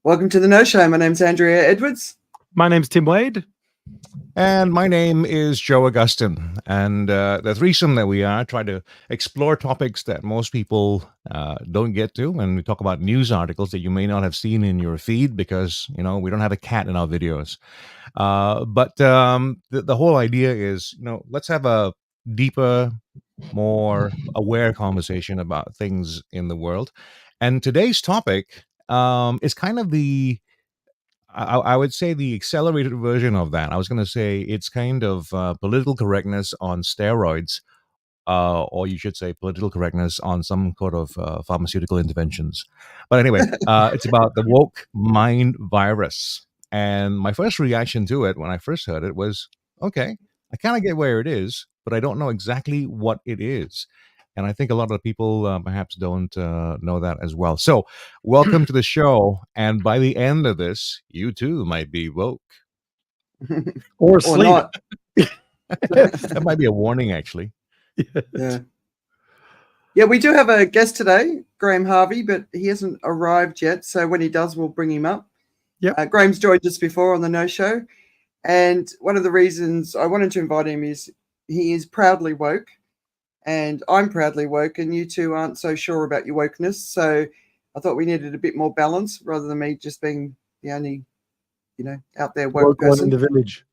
Welcome to the No Show. My name's Andrea Edwards. My name's Tim Wade. And my name is Joe Augustine. And the threesome that we are try to explore topics that most people don't get to. And we talk about news articles that you may not have seen in your feed because, we don't have a cat in our videos. But the whole idea is, let's have a deeper, more aware conversation about things in the world. And today's topic is kind of I would say the accelerated version of that. I was going to say it's kind of political correctness on steroids, or you should say political correctness on some sort of pharmaceutical interventions. But anyway, it's about the woke mind virus. And my first reaction to it when I first heard it was, okay, I kind of get where it is, but I don't know exactly what it is. And I think a lot of people perhaps don't know that as well. So welcome to the show. And by the end of this, you too might be woke. Or Or sleep. not. That might be a warning, actually. Yeah, we do have a guest today, Graham Harvey, but he hasn't arrived yet. So when he does, we'll bring him up. Yep. Graham's joined us before on the No Show. And one of the reasons I wanted to invite him is he is proudly woke. And I'm proudly woke, and you two aren't so sure about your wokeness. So I thought we needed a bit more balance rather than me just being the only, out there woke Woke one person. in the village.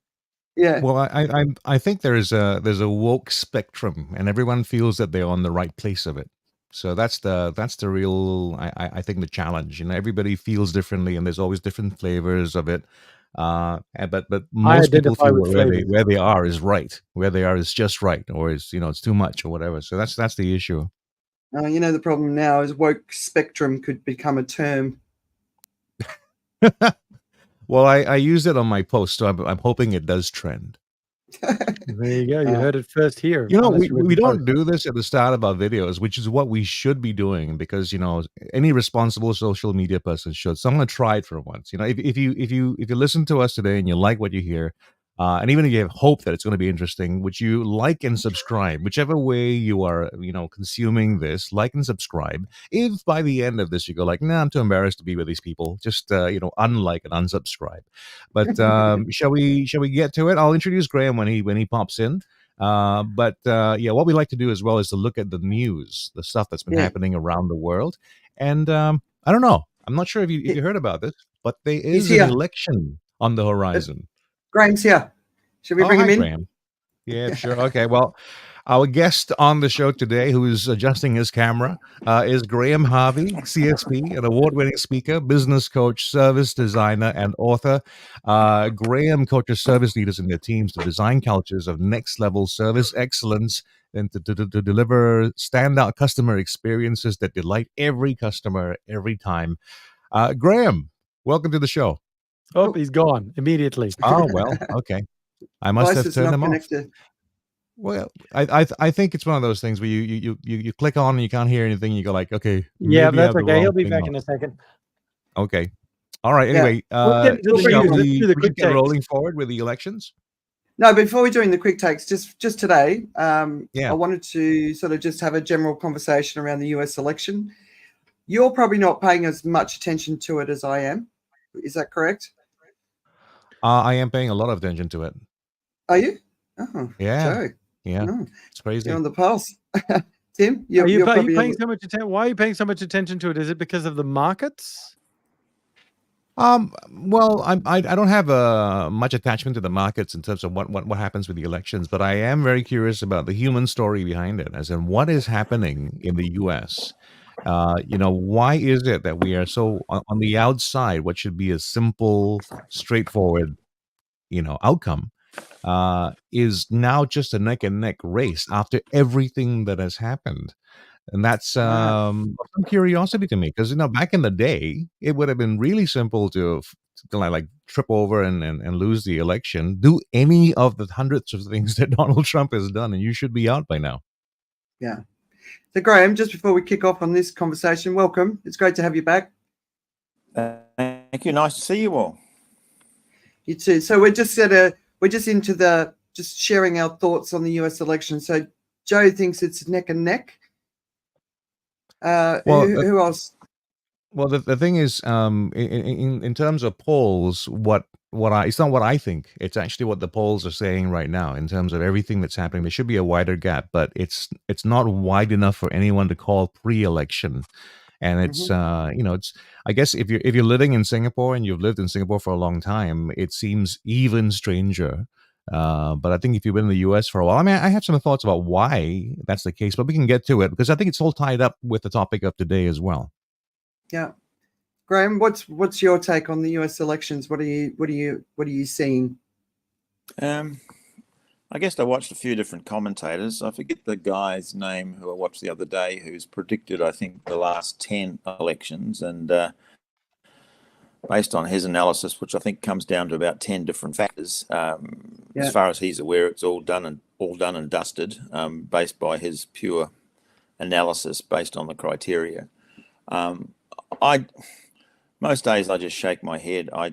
Yeah. Well, I think there's a woke spectrum, and everyone feels that they're on the right place of it. So that's the real I think the challenge. Everybody feels differently, and there's always different flavors of it. But most people identify feel with where they are is right, where they are is just right, or is it's too much or whatever. So that's the issue. The problem now is woke spectrum could become a term. Well, I use it on my post, so I'm hoping it does trend. There you go. You heard it first here. We don't do this at the start of our videos, which is what we should be doing because any responsible social media person should. So I'm going to try it for once. If you listen to us today and you like what you hear, and even if you have hope that it's going to be interesting, would you like and subscribe, whichever way you are, consuming this, like and subscribe. If by the end of this you go like, nah, I'm too embarrassed to be with these people, just unlike and unsubscribe. But shall we get to it? I'll introduce Graham when he pops in. But what we like to do as well is to look at the news, the stuff that's been happening around the world. And I don't know. I'm not sure if you heard about this, but there is an election on the horizon. Graham's here. Should we bring him in? Graham. Yeah, sure. Okay. Well, our guest on the show today, who is adjusting his camera, is Graham Harvey, CSP, an award-winning speaker, business coach, service designer, and author. Graham coaches service leaders and their teams to design cultures of next-level service excellence and to deliver standout customer experiences that delight every customer every time. Graham, welcome to the show. Oh, he's gone immediately. Oh, well, okay. I must have turned him off. Well, I think it's one of those things where you click on and you can't hear anything. You go like, okay. Yeah, that's okay. He'll be back in a second. Okay. All right. Anyway, we get rolling forward with the elections. No, before we're doing the quick takes, just today, I wanted to sort of just have a general conversation around the US election. You're probably not paying as much attention to it as I am. Is that correct? I am paying a lot of attention to it. Are you? Oh, yeah. Joe. Yeah. Oh, it's crazy. You're on the pulse. Tim, are you paying so much attention? Why are you paying so much attention to it? Is it because of the markets? Well, I don't have much attachment to the markets in terms of what happens with the elections, but I am very curious about the human story behind it, as in what is happening in the U.S. Why is it that we are so on the outside? What should be a simple, straightforward, outcome, is now just a neck and neck race after everything that has happened. And that's some curiosity to me because, back in the day, it would have been really simple to like trip over and lose the election, do any of the hundreds of things that Donald Trump has done, and you should be out by now. Yeah. So, Graham, just before we kick off on this conversation, welcome. It's great to have you back. Thank you. Nice to see you all. You too. So we're just into just sharing our thoughts on the US election. So Joe thinks it's neck and neck. Who else? Well, the thing is, in terms of polls, it's not what I think. It's actually what the polls are saying right now in terms of everything that's happening. There should be a wider gap, but it's not wide enough for anyone to call pre-election. And it's it's, I guess if you're living in Singapore and you've lived in Singapore for a long time, it seems even stranger. But I think if you've been in the US for a while, I mean, I have some thoughts about why that's the case, but we can get to it because I think it's all tied up with the topic of today as well. Yeah. Graham, what's your take on the US elections? What are you seeing? I guess I watched a few different commentators. I forget the guy's name who I watched the other day, who's predicted, I think, the last 10 elections, and based on his analysis, which I think comes down to about 10 different factors. As far as he's aware, it's all done and dusted, based by his pure analysis based on the criteria. Most days I just shake my head. I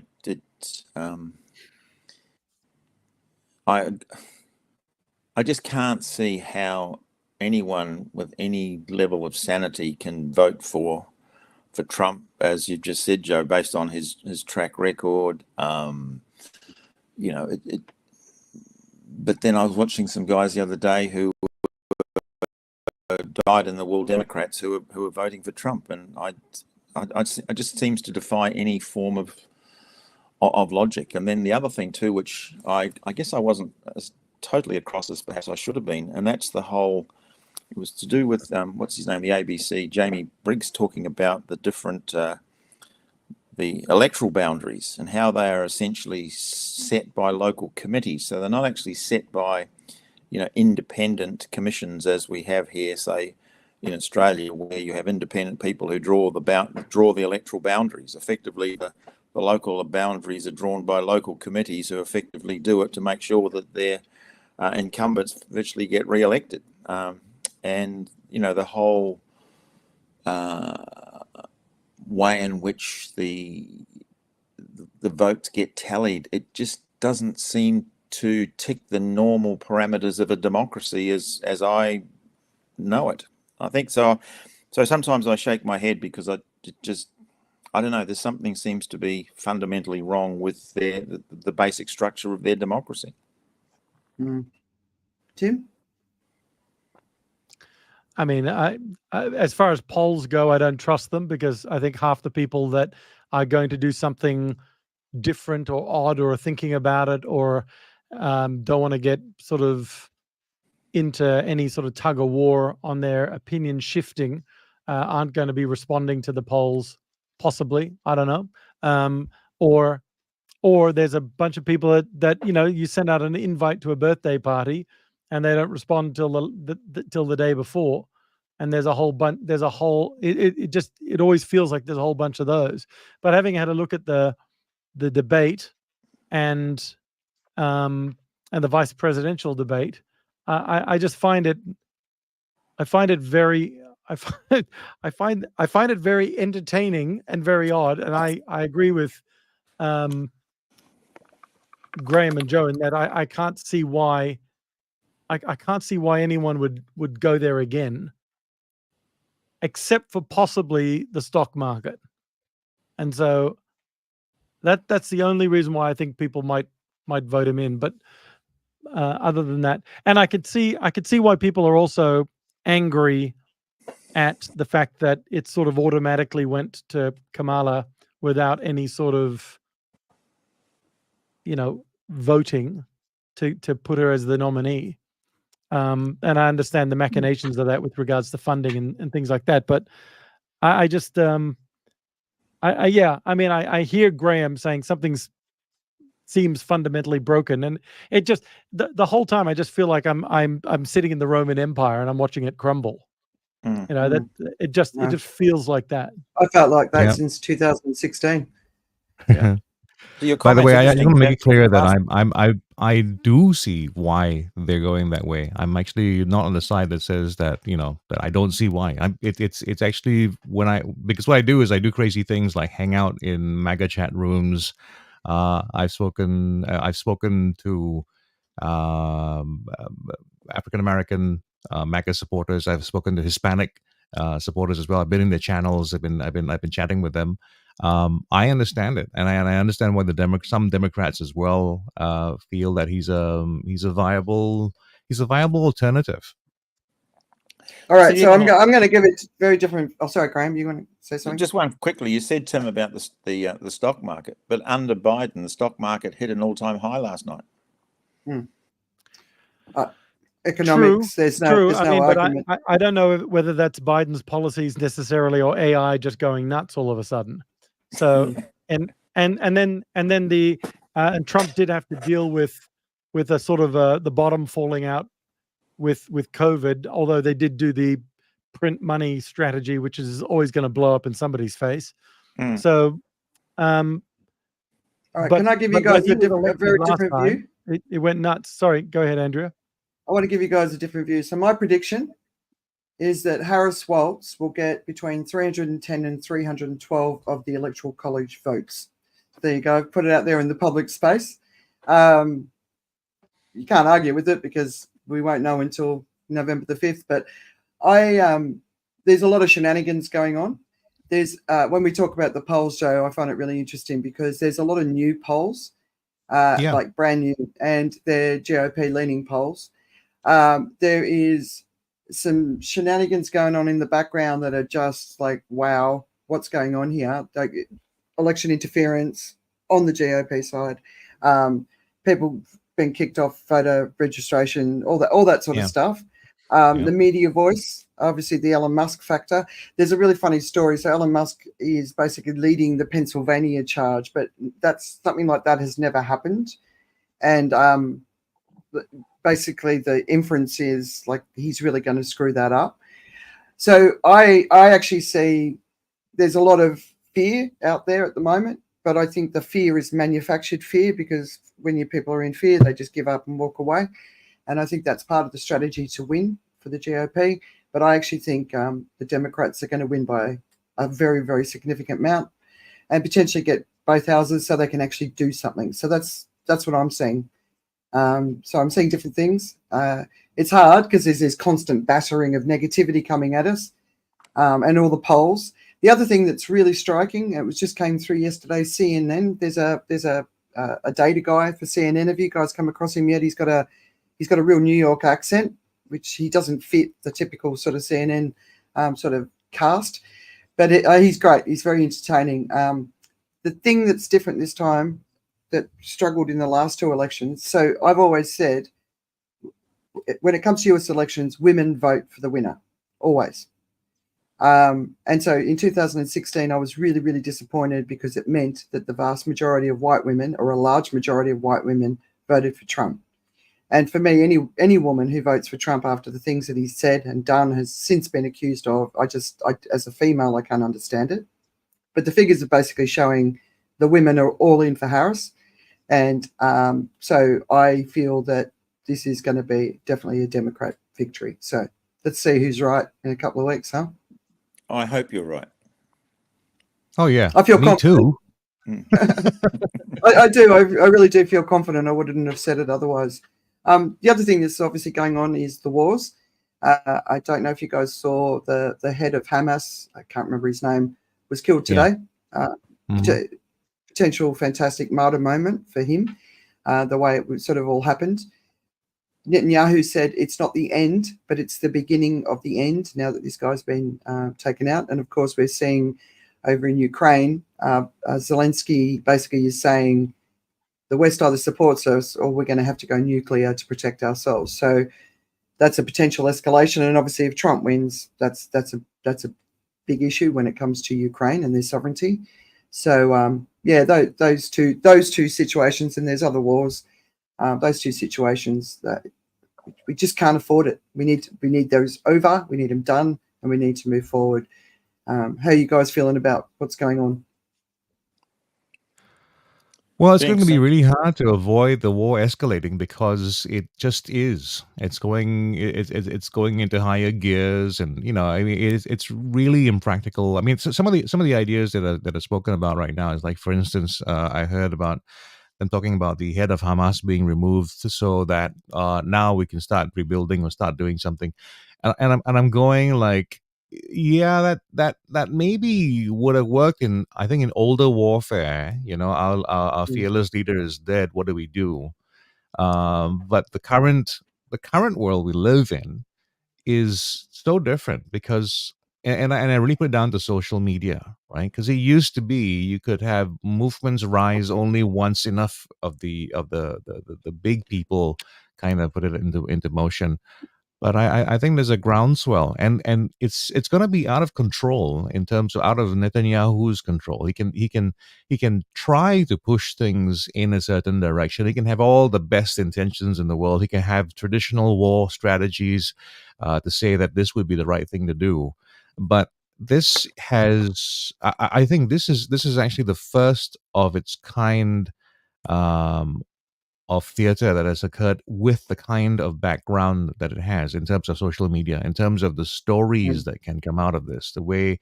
just can't see how anyone with any level of sanity can vote for Trump, as you just said, Joe, based on his track record. But then I was watching some guys the other day who died in the World Democrats who were voting for Trump, and I just seems to defy any form of logic. And then the other thing too, which I guess I wasn't as totally across as perhaps I should have been, and that's the whole. It was to do with what's his name, the ABC, Jamie Briggs, talking about the different the electoral boundaries and how they are essentially set by local committees. So they're not actually set by independent commissions as we have here, say in Australia, where you have independent people who draw the electoral boundaries. Effectively, the local boundaries are drawn by local committees who effectively do it to make sure that their incumbents virtually get re-elected. And the whole way in which the votes get tallied, it just doesn't seem to tick the normal parameters of a democracy as I know it. I think so. So sometimes I shake my head because I don't know. There's something seems to be fundamentally wrong with the basic structure of their democracy. Tim? I mean, I as far as polls go, I don't trust them because I think half the people that are going to do something different or odd or thinking about it or don't want to get sort of into any sort of tug of war on their opinion shifting aren't going to be responding to the polls, possibly. I don't know. Or there's a bunch of people that you send out an invite to a birthday party and they don't respond till the day before, and there's a whole bunch. It always feels like there's a whole bunch of those. But having had a look at the debate and the vice presidential debate, I just find it. I find it very. I find it very entertaining and very odd, and I agree with Graham and Joe in that I can't see why. I can't see why anyone would go there again, except for possibly the stock market, and so that's the only reason why I think people might vote him in. But other than that, and I could see why people are also angry at the fact that it sort of automatically went to Kamala without any sort of voting to put her as the nominee. And I understand the machinations of that with regards to funding and things like that. But I just, I hear Graham saying something seems fundamentally broken, and it just the whole time I just feel like I'm sitting in the Roman Empire and I'm watching it crumble. That it just feels like that. I felt like that since 2016. Yeah. By the way, I want to make it clear that I do see why they're going that way. I'm actually not on the side that says that that I don't see why. It's actually because what I do is I do crazy things like hang out in MAGA chat rooms. I've spoken to African American MAGA supporters. I've spoken to Hispanic supporters as well. I've been in their channels. I've been chatting with them. I understand it, and I understand why some Democrats as well feel that he's a viable alternative. All right, so yeah, I'm going to give it very different. Oh, sorry, Graham, you want to say something? just one quickly. You said, Tim, about the stock market, but under Biden, the stock market hit an all-time high last night. Economics, there's no argument. But I don't know whether that's Biden's policies necessarily or AI just going nuts all of a sudden. So and Trump did have to deal with a sort of the bottom falling out with COVID, although they did do the print money strategy, which is always going to blow up in somebody's face. So all right, can I give you guys a very different view? It went nuts. Sorry, go ahead, Andrea. I want to give you guys a different view. So my prediction is that Harris Waltz will get between 310 and 312 of the Electoral College votes. There you go. Put it out there in the public space. You can't argue with it because we won't know until November the 5th. But there's a lot of shenanigans going on. There's when we talk about the polls, Joe, I find it really interesting because there's a lot of new polls, like brand new, and they're GOP leaning polls. There is some shenanigans going on in the background that are just like, wow, what's going on here? Like election interference on the GOP side, people being kicked off voter registration, all that sort of stuff. The media voice, obviously the Elon Musk factor. There's a really funny story. So Elon Musk is basically leading the Pennsylvania charge, but that's something like that has never happened. And basically the inference is like he's really going to screw that up. So I actually see there's a lot of fear out there at the moment, but I think the fear is manufactured fear because when your people are in fear, they just give up and walk away. And I think that's part of the strategy to win for the GOP. But I actually think the Democrats are going to win by a very, very significant amount and potentially get both houses so they can actually do something. So that's what I'm seeing. So I'm seeing different things. It's hard because there's this constant battering of negativity coming at us and all the polls. The other thing that's really striking, it was just came through yesterday, CNN. There's a data guy for CNN. Have you guys come across him yet? He's got a real New York accent, which he doesn't fit the typical sort of CNN sort of cast. But he's great. He's very entertaining. The thing that's different this time that struggled in the last two elections. So I've always said, when it comes to US elections, women vote for the winner, always. And so in 2016, I was really, really disappointed because it meant that the vast majority of white women, or a large majority of white women, voted for Trump. And for me, any woman who votes for Trump after the things that he's said and done has since been accused of, I as a female, I can't understand it. But the figures are basically showing the women are all in for Harris. And so I feel that this is going to be definitely a Democrat victory. So let's see who's right in a couple of weeks, huh? I hope you're right. Oh, yeah. I feel confident. Too. I do. I really do feel confident. I wouldn't have said it otherwise. The other thing that's obviously going on is the wars. I don't know if you guys saw the head of Hamas, I can't remember his name, was killed today. Potential fantastic martyr moment for him, the way it sort of all happened. Netanyahu said it's not the end, but it's the beginning of the end now that this guy's been taken out. And of course, we're seeing over in Ukraine, Zelensky basically is saying the West either supports us or we're going to have to go nuclear to protect ourselves. So that's a potential escalation. And obviously, if Trump wins, that's a big issue when it comes to Ukraine and their sovereignty. So those two situations, and there's other wars. Those two situations that we just can't afford it. We need those over. We need them done, and we need to move forward. How are you guys feeling about what's going on? Well, it's going to be really hard to avoid the war escalating because it just is. It's going into higher gears, and I mean, it's really impractical. I mean, some of the ideas that are spoken about right now is like, for instance, I heard about them talking about the head of Hamas being removed so that now we can start rebuilding or start doing something, and I'm going like, yeah, that maybe would have worked in, I think, in older warfare. Our fearless leader is dead. What do we do? But the current world we live in is so different because, and I really put it down to social media, right? Because it used to be you could have movements rise only once enough of the big people kind of put it into motion. But I think there's a groundswell, and it's going to be out of control, in terms of out of Netanyahu's control. He can try to push things in a certain direction. He can have all the best intentions in the world. He can have traditional war strategies to say that this would be the right thing to do. But I think this is actually the first of its kind, um, of theater that has occurred with the kind of background that it has in terms of social media, in terms of the stories that can come out of this, the way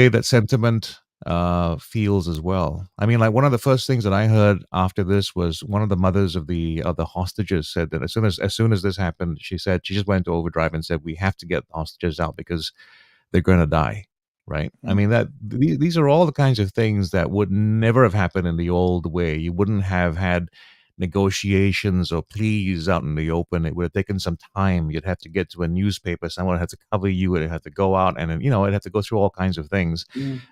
that sentiment feels as well. I mean, like, one of the first things that I heard after this was one of the mothers of the hostages said that as soon as this happened, she said she just went to overdrive and said, we have to get the hostages out because they're going to die. Right. I mean, these are all the kinds of things that would never have happened in the old way. You wouldn't have had negotiations or pleas out in the open. It would have taken some time. You'd have to get to a newspaper. Someone would have to cover you. It'd have to go out, and then, it'd have to go through all kinds of things.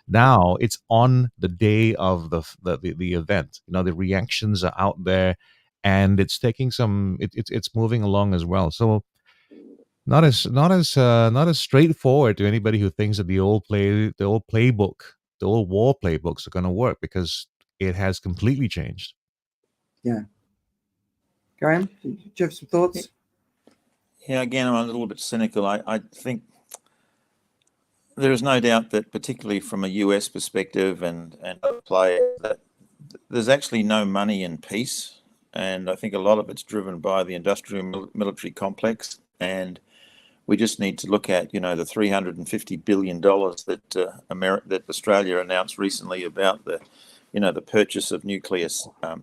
Now it's on the day of the event. The reactions are out there, and it's taking it's moving along as well. So not as straightforward to anybody who thinks that the old playbook, the old war playbooks are going to work, because it has completely changed. Yeah. Graham, do you have some thoughts? Yeah, again, I'm a little bit cynical. I think there is no doubt that, particularly from a US perspective and play, that there's actually no money in peace. And I think a lot of it's driven by the industrial military complex. And we just need to look at, the $350 billion that that Australia announced recently about the purchase of nuclear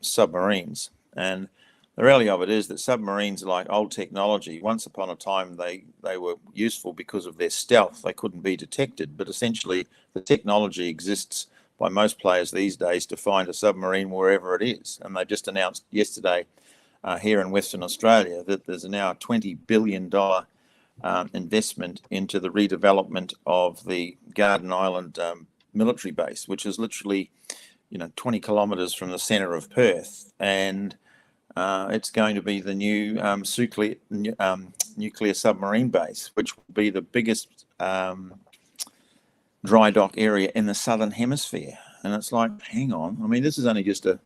submarines. And the reality of it is that submarines are like old technology. Once upon a time, they were useful because of their stealth. They couldn't be detected. But essentially, the technology exists by most players these days to find a submarine wherever it is. And they just announced yesterday here in Western Australia that there's now a $20 billion investment into the redevelopment of the Garden Island military base, which is literally 20 kilometres from the centre of Perth, and it's going to be the new nuclear submarine base, which will be the biggest dry dock area in the southern hemisphere. And it's like, hang on, I mean, this is only just a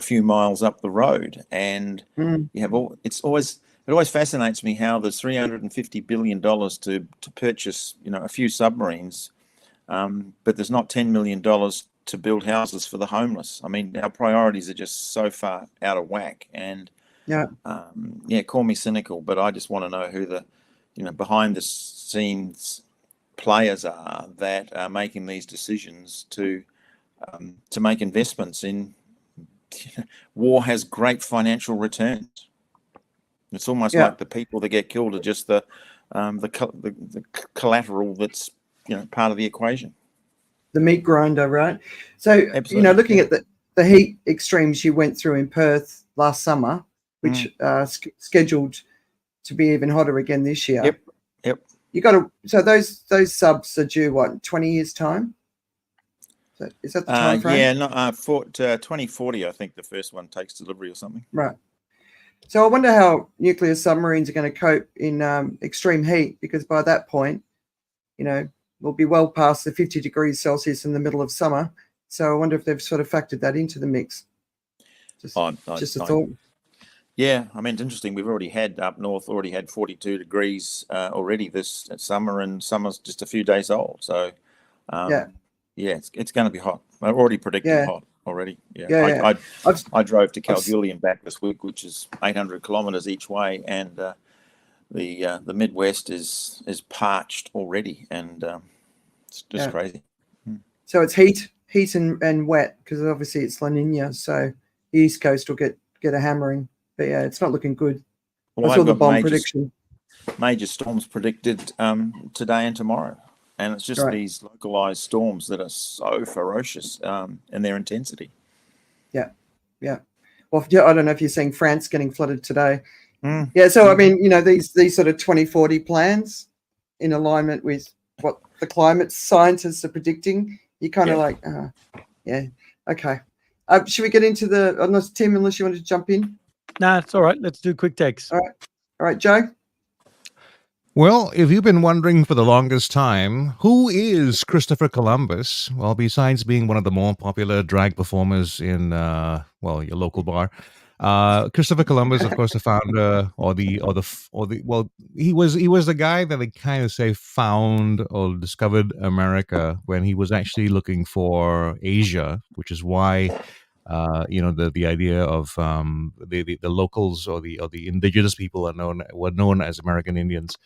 few miles up the road, and you have all. It always fascinates me how there's $350 billion to purchase, a few submarines, but there's not $10 million to build houses for the homeless. I mean, our priorities are just so far out of whack. And call me cynical, but I just want to know who the, behind the scenes players are that are making these decisions to make investments in. War has great financial returns. It's almost like the people that get killed are just the collateral that's part of the equation. The meat grinder, right? So Absolutely. Looking at the heat extremes you went through in Perth last summer, which scheduled to be even hotter again this year. Yep. You got to. So those subs are due what, 20 years time? So is that the time frame? For 2040, I think the first one takes delivery or something. Right. So I wonder how nuclear submarines are going to cope in extreme heat, because by that point, we'll be well past the 50 degrees Celsius in the middle of summer. So I wonder if they've sort of factored that into the mix. Just a thought. Yeah, I mean, it's interesting. We've already had up north, 42 degrees already this summer, and summer's just a few days old. So, it's going to be hot. I'm already predicting hot already. I drove to Kalgoorlie and back this week, which is 800 kilometres each way, and the Midwest is parched already, and it's just crazy. So it's heat and wet, because obviously it's La Nina, so the East Coast will get a hammering. But it's not looking good. Well, I saw the bomb prediction. major storms predicted today and tomorrow. And it's just Right. these localized storms that are so ferocious in their intensity. Yeah. Well, yeah, I don't know if you're seeing France getting flooded today. Mm. Yeah. So, I mean, these sort of 2040 plans in alignment with what the climate scientists are predicting, you're kind of like, yeah, okay. Should we get into unless Tim, unless you want to jump in? Nah, it's all right. Let's do quick takes. All right, Joe. Well, if you've been wondering for the longest time, who is Christopher Columbus? Well, besides being one of the more popular drag performers in, your local bar, Christopher Columbus, of course, the founder he was the guy that they kind of say found or discovered America when he was actually looking for Asia, which is why the idea of the locals or the indigenous people were known as American Indians.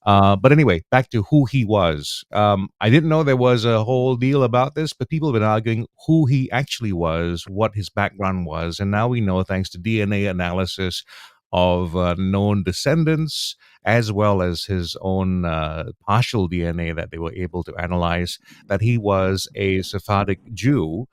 But anyway, back to who he was. I didn't know there was a whole deal about this, but people have been arguing who he actually was, what his background was, and now we know, thanks to DNA analysis of known descendants, as well as his own partial DNA that they were able to analyze, that he was a Sephardic Jew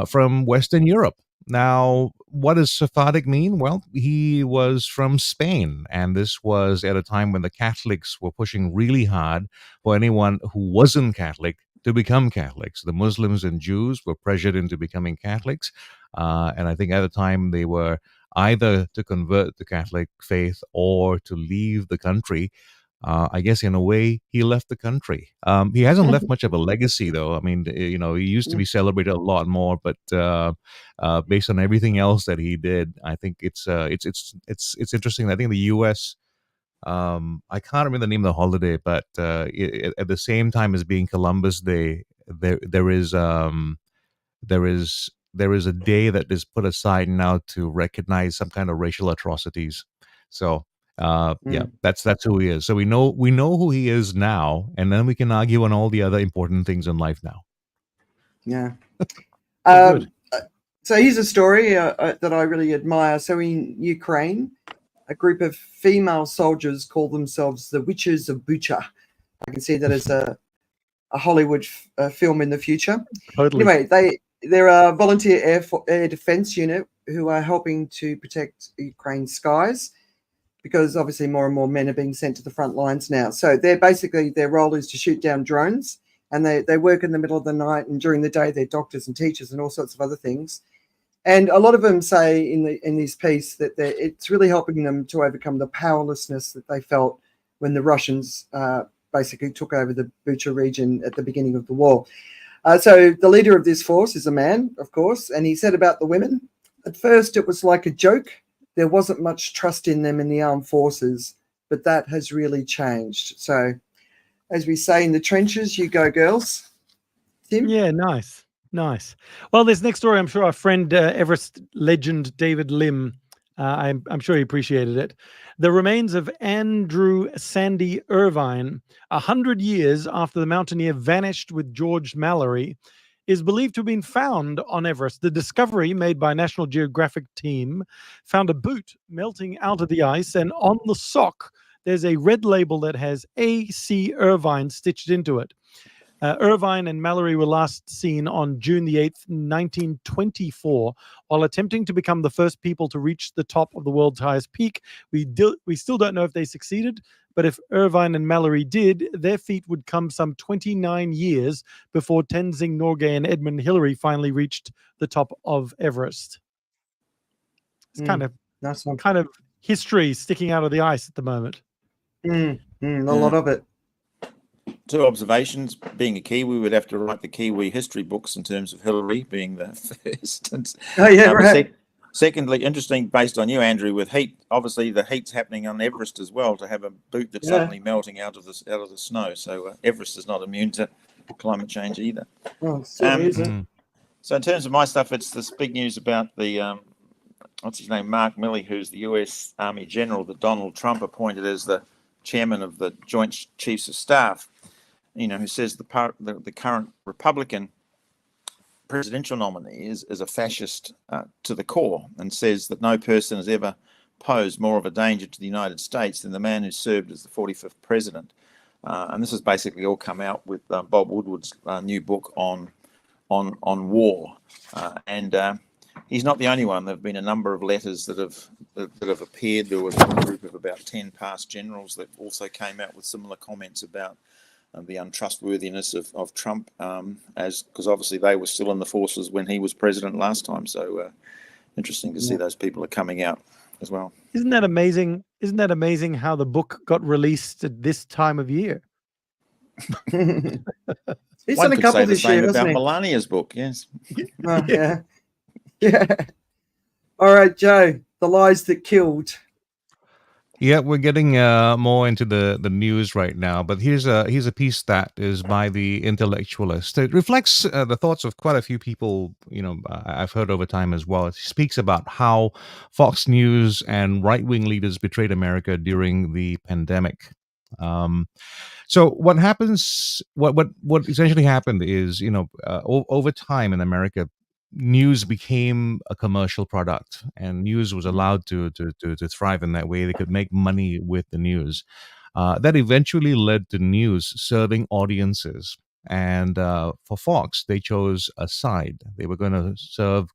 from Western Europe. Now, what does Sephardic mean? Well, he was from Spain, and this was at a time when the Catholics were pushing really hard for anyone who wasn't Catholic to become Catholics. The Muslims and Jews were pressured into becoming Catholics, and I think at the time they were either to convert to Catholic faith or to leave the country. I guess in a way he left the country. He hasn't left much of a legacy, though. I mean, he used to be celebrated a lot more, but based on everything else that he did, I think it's interesting. I think the U.S. I can't remember the name of the holiday, but at the same time as being Columbus Day, there is a day that is put aside now to recognize some kind of racial atrocities. So. That's who he is. So we know who he is now, and then we can argue on all the other important things in life now. Yeah. Good. So here's a story that I really admire. So in Ukraine, a group of female soldiers call themselves the Witches of Bucha. I can see that as a Hollywood film in the future. Totally. Anyway, they're a volunteer air defense unit who are helping to protect Ukraine's skies, because obviously more and more men are being sent to the front lines now. So their role is to shoot down drones, and they work in the middle of the night, and during the day they're doctors and teachers and all sorts of other things. And a lot of them say in this piece that it's really helping them to overcome the powerlessness that they felt when the Russians basically took over the Bucha region at the beginning of the war. So the leader of this force is a man, of course, and he said about the women, at first it was like a joke. There wasn't much trust in them in the armed forces, but that has really changed. So, as we say in the trenches, you go, girls. Tim? Yeah, nice. Well, this next story, I'm sure our friend Everest legend David Lim, I'm sure he appreciated it. The remains of Andrew Sandy Irvine, 100 years after the mountaineer vanished with George Mallory, is believed to have been found on Everest. The discovery made by a National Geographic team found a boot melting out of the ice, and on the sock, there's a red label that has A.C. Irvine stitched into it. Irvine and Mallory were last seen on June the 8th, 1924, while attempting to become the first people to reach the top of the world's highest peak. We still don't know if they succeeded, but if Irvine and Mallory did, their feat would come some 29 years before Tenzing Norgay and Edmund Hillary finally reached the top of Everest. It's kind of history sticking out of the ice at the moment. A lot of it. Two observations. Being a Kiwi, we'd have to write the Kiwi history books in terms of Hillary being the first. Right. Secondly, interesting, based on you, Andrew, with heat. Obviously, the heat's happening on Everest as well. To have a boot that's suddenly melting out of the snow, so Everest is not immune to climate change either. Oh, certainly isn't. So, in terms of my stuff, it's this big news about the what's his name, Mark Milley, who's the U.S. Army General that Donald Trump appointed as the chairman of the Joint Chiefs of Staff. Who says the current Republican presidential nominee is a fascist to the core, and says that no person has ever pose more of a danger to the United States than the man who served as the 45th president. And this has basically all come out with Bob Woodward's new book on war, and he's not the only one. There have been a number of letters that have appeared. There was a group of about 10 past generals that also came out with similar comments about the untrustworthiness of Trump, because obviously they were still in the forces when he was president last time. So interesting to see those people are coming out as well. Isn't that amazing? Isn't that amazing how the book got released at this time of year? He's One done a could couple say the this year, same doesn't about he? Melania's book, yes. Oh, yeah. Yeah. All right, Joe, the lies that killed. Yeah, we're getting more into the news right now, but here's a piece that is by the Intellectualist. It reflects the thoughts of quite a few people, I've heard over time as well. It speaks about how Fox News and right-wing leaders betrayed America during the pandemic. So what happens? What essentially happened is, over time in America, news became a commercial product, and news was allowed to thrive in that way. They could make money with the news. That eventually led to news serving audiences. And for Fox, they chose a side. They were going to serve,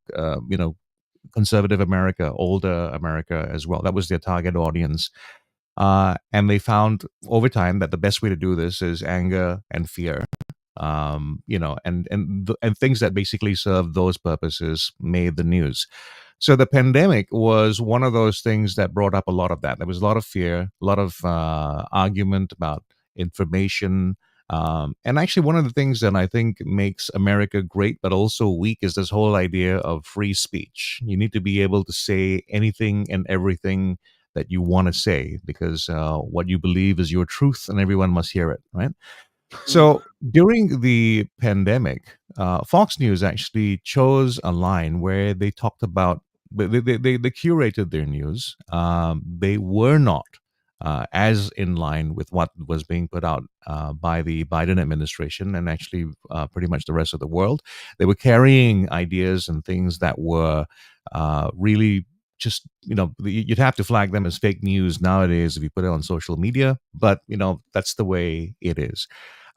conservative America, older America as well. That was their target audience. And they found over time that the best way to do this is anger and fear. And things that basically serve those purposes made the news. So the pandemic was one of those things that brought up a lot of that. There was a lot of fear, a lot of argument about information. And actually, one of the things that I think makes America great, but also weak, is this whole idea of free speech. You need to be able to say anything and everything that you want to say, because what you believe is your truth and everyone must hear it, right? So during the pandemic, Fox News actually chose a line where they talked about, they curated their news. They were not as in line with what was being put out by the Biden administration, and actually pretty much the rest of the world. They were carrying ideas and things that were really just, you'd have to flag them as fake news nowadays if you put it on social media, but that's the way it is.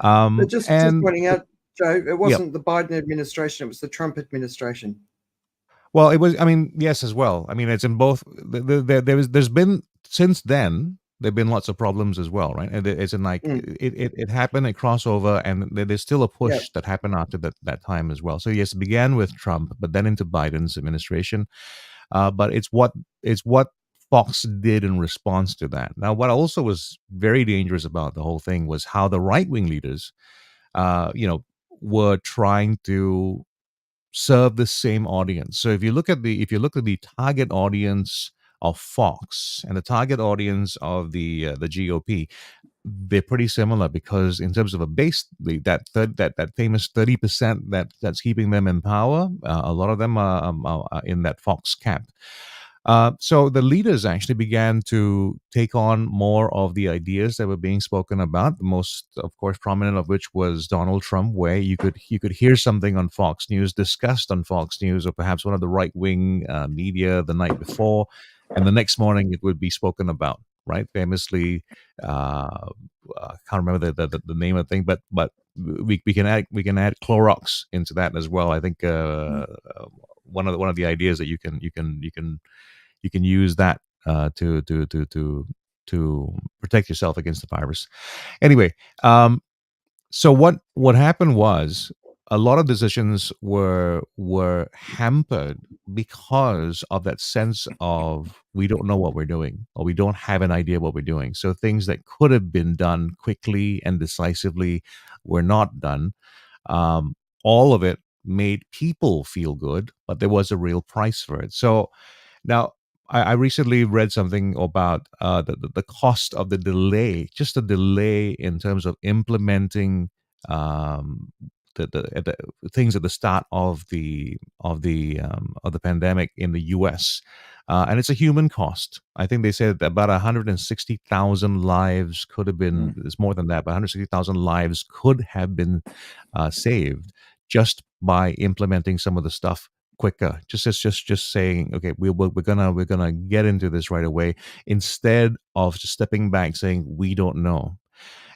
But just pointing out, Joe, it wasn't yeah. the Biden administration, it was the Trump administration. Well, it was, yes, as well. It's in both. There's been, since then, there've been lots of problems as well, right? And it's in like, it happened at crossover, and there's still a push that happened after that time as well. So yes, it began with Trump, but then into Biden's administration. But it's what Fox did in response to that. Now, what also was very dangerous about the whole thing was how the right-wing leaders, were trying to serve the same audience. So if you look at the target audience of Fox and the target audience of the GOP, they're pretty similar, because in terms of a base, that famous 30% that's keeping them in power, a lot of them are in that Fox camp. So the leaders actually began to take on more of the ideas that were being spoken about. The most, of course, prominent of which was Donald Trump, where you could hear something on Fox News discussed on Fox News, or perhaps one of the right-wing media the night before, and the next morning it would be spoken about. Right, famously, I can't remember the name of the thing, but we can add Clorox into that as well. I think one of the ideas that you can use that to protect yourself against the virus. Anyway, so what happened was a lot of decisions were hampered because of that sense of we don't know what we're doing, or we don't have an idea what we're doing. So things that could have been done quickly and decisively were not done. All of it made people feel good, but there was a real price for it. So now, I recently read something about the cost of the delay, just the delay in terms of implementing the things at the start of the pandemic in the U.S. And it's a human cost. I think they said that about 160,000 lives could have been. It's more than that, but 160,000 lives could have been saved just by implementing some of the stuff quicker. Just saying, okay, we're gonna get into this right away, instead of just stepping back saying we don't know.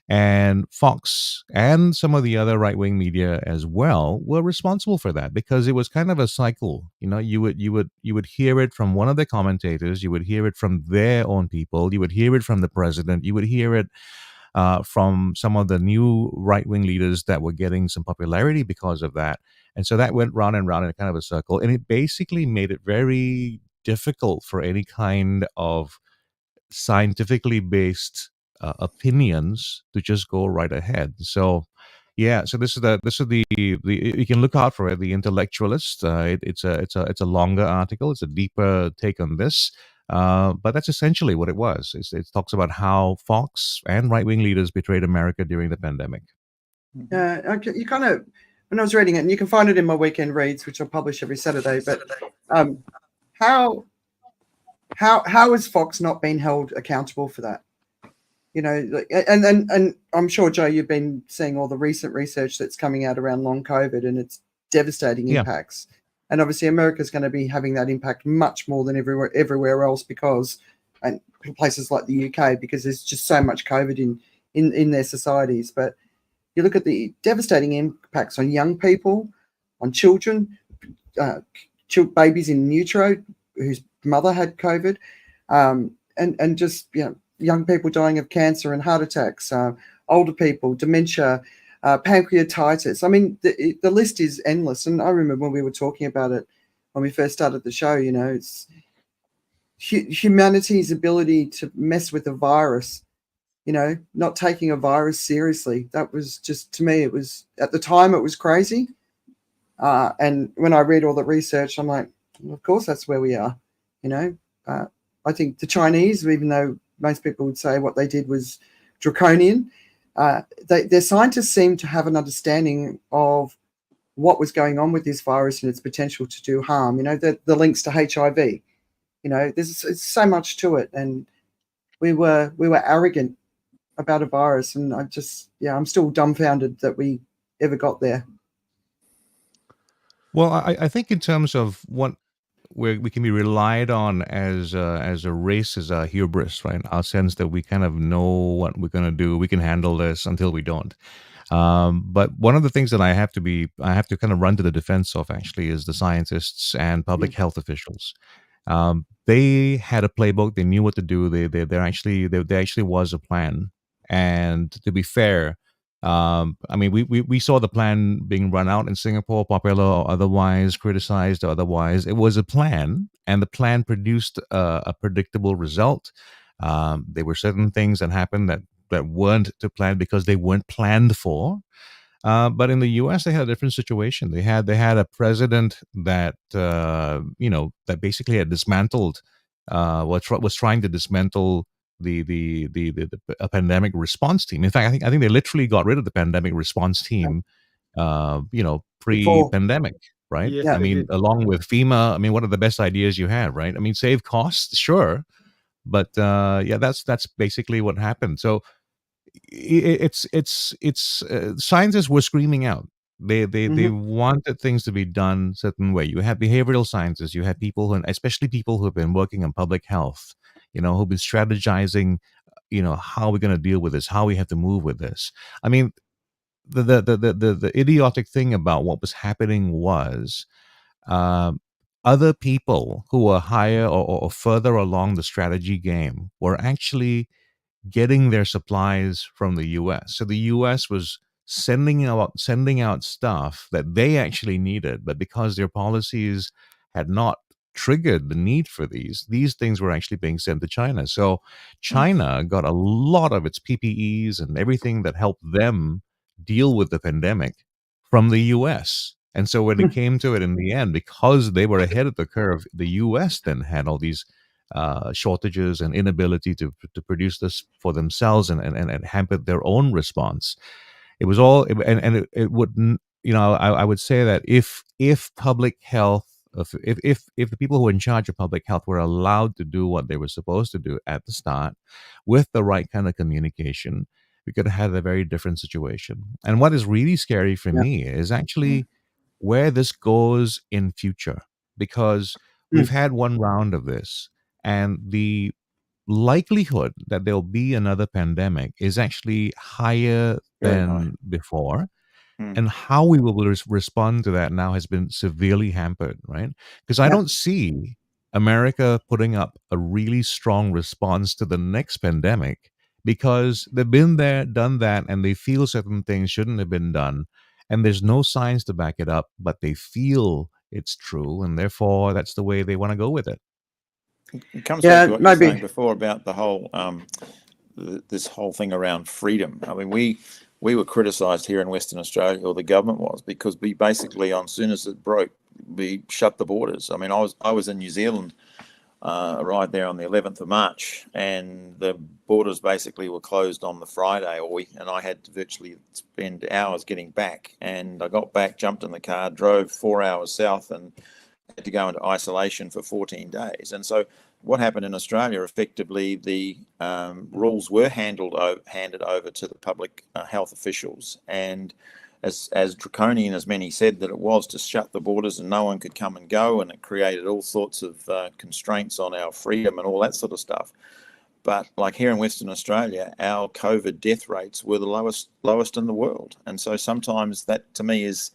And Fox and some of the other right wing media as well were responsible for that, because it was kind of a cycle. You would hear it from one of the commentators, you would hear it from their own people, you would hear it from the president, you would hear it from some of the new right wing leaders that were getting some popularity because of that. And so that went round and round in a kind of a circle. And it basically made it very difficult for any kind of scientifically based opinions to just go right ahead. So, yeah. So this is the you can look out for it. The Intellectualist. It's a longer article. It's a deeper take on this. But that's essentially what it was. It talks about how Fox and right wing leaders betrayed America during the pandemic. You kind of, when I was reading it, and you can find it in my weekend reads, which I publish every Saturday. But how has Fox not been held accountable for that? And I'm sure, Joe, you've been seeing all the recent research that's coming out around long COVID and its devastating impacts. And obviously, America's going to be having that impact much more than everywhere else, and places like the UK, because there's just so much COVID in their societies. But you look at the devastating impacts on young people, on children, babies in utero whose mother had COVID, and just young people dying of cancer and heart attacks, older people, dementia, pancreatitis. I mean, the list is endless. And I remember when we were talking about it when we first started the show, it's humanity's ability to mess with a virus, not taking a virus seriously. That was just, to me, it was, at the time, it was crazy. And when I read all the research, I'm like, well, of course, that's where we are. I think the Chinese, even though most people would say what they did was draconian, their scientists seem to have an understanding of what was going on with this virus and its potential to do harm. The links to HIV. There's so much to it, and we were arrogant about a virus, and I'm still dumbfounded that we ever got there. Well, I think in terms of what we can be relied on as a race, as a hubris, right? Our sense that we kind of know what we're going to do, we can handle this until we don't. But one of the things that I have to kind of run to the defense of, actually, is the scientists and public health officials. They had a playbook. They knew what to do. There actually was a plan. And to be fair, I mean, we saw the plan being run out in Singapore, popular or otherwise, criticized or otherwise. It was a plan, and the plan produced a predictable result. There were certain things that happened that weren't to plan because they weren't planned for. But in the U.S., they had a different situation. They had a president that that basically had dismantled, was trying to dismantle the pandemic response team. In fact, I think they literally got rid of the pandemic response team, pre-pandemic, right? Yes, I they mean, did. along with FEMA, I mean, what are the best ideas you have, right? I mean, save costs, sure, but that's basically what happened. So it's scientists were screaming out. They wanted things to be done certain way. You had behavioral scientists, you had people especially people who have been working in public health, who've been strategizing, how we're going to deal with this, how we have to move with this. I mean, the idiotic thing about what was happening was, other people who were higher or further along the strategy game were actually getting their supplies from the US. So the US was sending out stuff that they actually needed, but because their policies had not triggered the need for these things were actually being sent to China. So China got a lot of its PPEs and everything that helped them deal with the pandemic from the US. And so when it came to it in the end, because they were ahead of the curve, the US then had all these shortages and inability to produce this for themselves, and hampered their own response. It was all, and it wouldn't, I would say that if public health, if the people who were in charge of public health were allowed to do what they were supposed to do at the start with the right kind of communication, we could have had a very different situation. And what is really scary for me is actually where this goes in future. because we've had one round of this, and the likelihood that there'll be another pandemic is actually higher Very high. than before. Mm. And how we will respond to that now has been severely hampered, right? Because I Yeah. don't see America putting up a really strong response to the next pandemic, because they've been there, done that, and they feel certain things shouldn't have been done. And there's no science to back it up, but they feel it's true. And therefore, that's the way they want to go with it. It comes Yeah, back to what you were maybe. saying before about the whole this whole thing around freedom. I mean, we were criticised here in Western Australia, or the government was, because we basically, on soon as it broke, we shut the borders. I mean, I was in New Zealand, right there on the 11th of March, and the borders basically were closed on the Friday, and I had to virtually spend hours getting back. And I got back, jumped in the car, drove 4 hours south, and had to go into isolation for 14 days. And so what happened in Australia, effectively, the rules were handed over to the public health officials. And as draconian as many said that it was, to shut the borders and no one could come and go, and it created all sorts of constraints on our freedom and all that sort of stuff. But like here in Western Australia, our COVID death rates were the lowest in the world. And so sometimes that, to me, is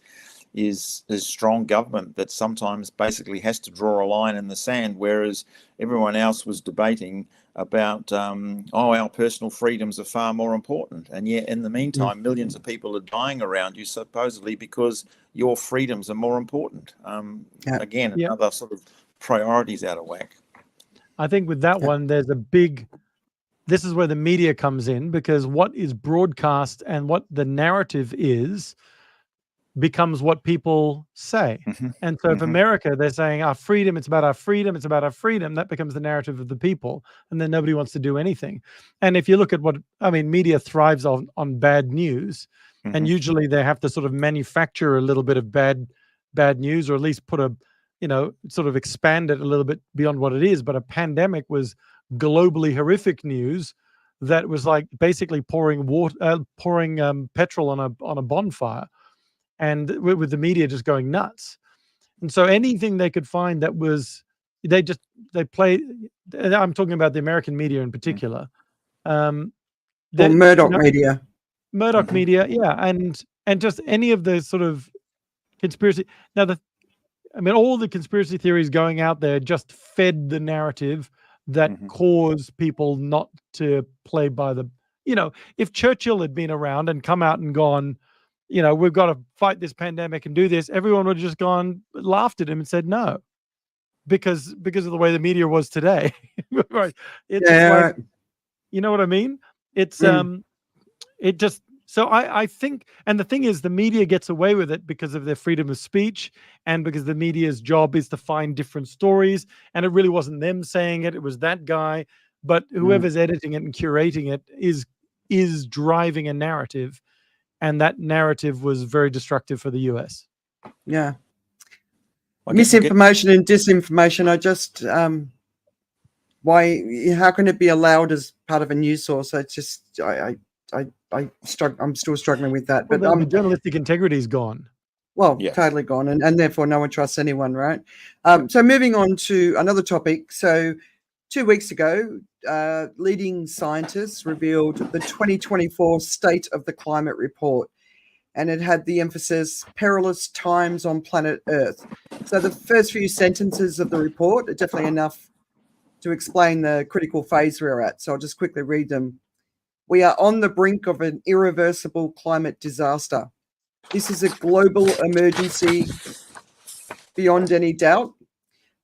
strong government that sometimes basically has to draw a line in the sand, whereas everyone else was debating about, our personal freedoms are far more important. And yet in the meantime, millions of people are dying around you, supposedly because your freedoms are more important. Again, another sort of priorities out of whack. I think with that one, there's a big, this is where the media comes in, because what is broadcast and what the narrative is becomes what people say. And so if America, they're saying our freedom, it's about our freedom, it's about our freedom, that becomes the narrative of the people, and then nobody wants to do anything. And if you look at media thrives on bad news, and usually they have to sort of manufacture a little bit of bad news, or at least put sort of expand it a little bit beyond what it is. But a pandemic was globally horrific news that was like basically pouring petrol on a bonfire. And with the media just going nuts. And so anything they could find that was, they play, I'm talking about the American media in particular. Or Murdoch media. Murdoch media, yeah. And just any of the sort of conspiracy. Now, all the conspiracy theories going out there just fed the narrative that caused people not to play by the, if Churchill had been around and come out and gone, we've got to fight this pandemic and do this, everyone would have just laughed at him and said no, because of the way the media was today. Right? It's like, you know what I mean? It's it just, so I think, and the thing is, the media gets away with it because of their freedom of speech, and because the media's job is to find different stories, and it really wasn't them saying it was that guy, but whoever's editing it and curating it is driving a narrative. And that narrative was very destructive for the US. Yeah. Misinformation and disinformation are just, how can it be allowed as part of a news source? It's just, I'm still struggling with that. But the journalistic integrity is gone. Well, totally gone. And therefore no one trusts anyone, right? So moving on to another topic. So 2 weeks ago, leading scientists revealed the 2024 State of the Climate Report, and it had the emphasis perilous times on planet Earth. So the first few sentences of the report are definitely enough to explain the critical phase we're at. So I'll just quickly read them. We are on the brink of an irreversible climate disaster. This is a global emergency beyond any doubt.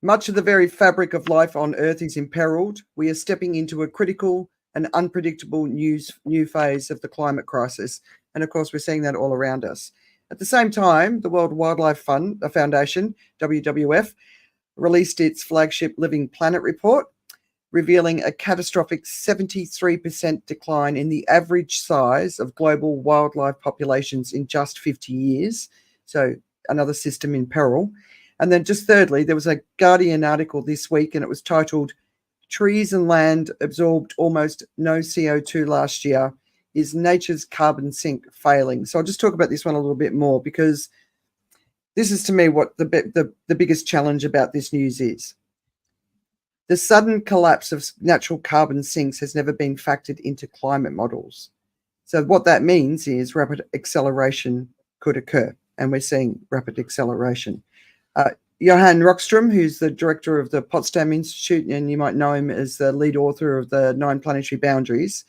Much of the very fabric of life on Earth is imperiled. We are stepping into a critical and unpredictable new phase of the climate crisis. And of course, we're seeing that all around us. At the same time, the World Wildlife Foundation, WWF, released its flagship Living Planet report, revealing a catastrophic 73% decline in the average size of global wildlife populations in just 50 years. So another system in peril. And then just thirdly, there was a Guardian article this week, and it was titled, Trees and Land Absorbed Almost No CO2 Last Year. Is Nature's Carbon Sink Failing? So I'll just talk about this one a little bit more, because this is to me what the biggest challenge about this news is. The sudden collapse of natural carbon sinks has never been factored into climate models. So what that means is rapid acceleration could occur, and we're seeing rapid acceleration. Johan Rockström, who's the director of the Potsdam Institute, and you might know him as the lead author of the 9 Planetary Boundaries,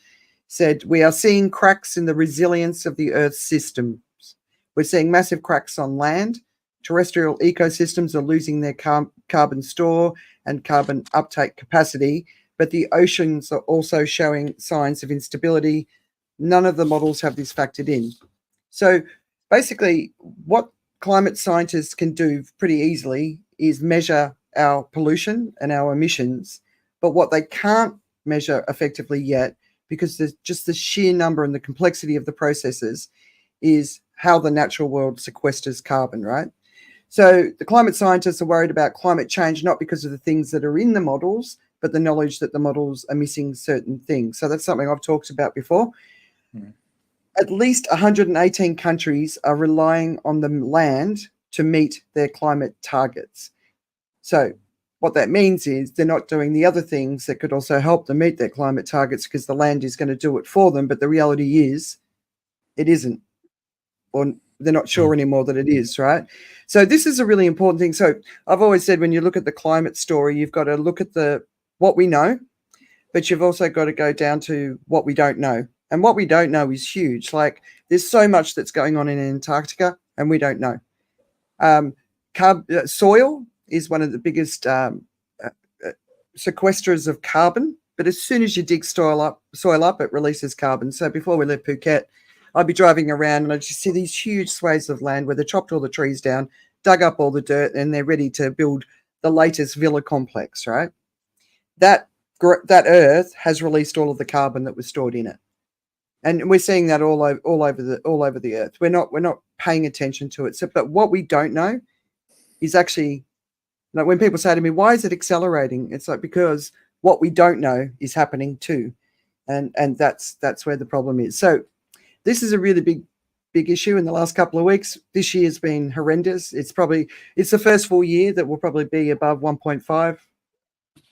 said, "We are seeing cracks in the resilience of the Earth's systems. We're seeing massive cracks on land. Terrestrial ecosystems are losing their carbon store and carbon uptake capacity, but the oceans are also showing signs of instability. None of the models have this factored in." So basically, what climate scientists can do pretty easily is measure our pollution and our emissions, but what they can't measure effectively yet, because there's just the sheer number and the complexity of the processes, is how the natural world sequesters carbon, right? So the climate scientists are worried about climate change, not because of the things that are in the models, but the knowledge that the models are missing certain things. So that's something I've talked about before. At least 118 countries are relying on the land to meet their climate targets. So what that means is they're not doing the other things that could also help them meet their climate targets because the land is going to do it for them. But the reality is it isn't, or they're not sure anymore that it is, right? So this is a really important thing. So I've always said, when you look at the climate story, you've got to look at what we know, but you've also got to go down to what we don't know. And what we don't know is huge. Like, there's so much that's going on in Antarctica and we don't know. Soil is one of the biggest sequesters of carbon, but as soon as you dig soil up, it releases carbon. So before we left Phuket, I'd be driving around and I'd just see these huge swathes of land where they chopped all the trees down, dug up all the dirt, and they're ready to build the latest villa complex, right? That earth has released all of the carbon that was stored in it. And we're seeing that all over the earth. We're not paying attention to it. So, but what we don't know is actually, like, when people say to me, "Why is it accelerating?" It's like, because what we don't know is happening too, and that's where the problem is. So this is a really big issue in the last couple of weeks. This year has been horrendous. It's the first full year that will probably be above 1.5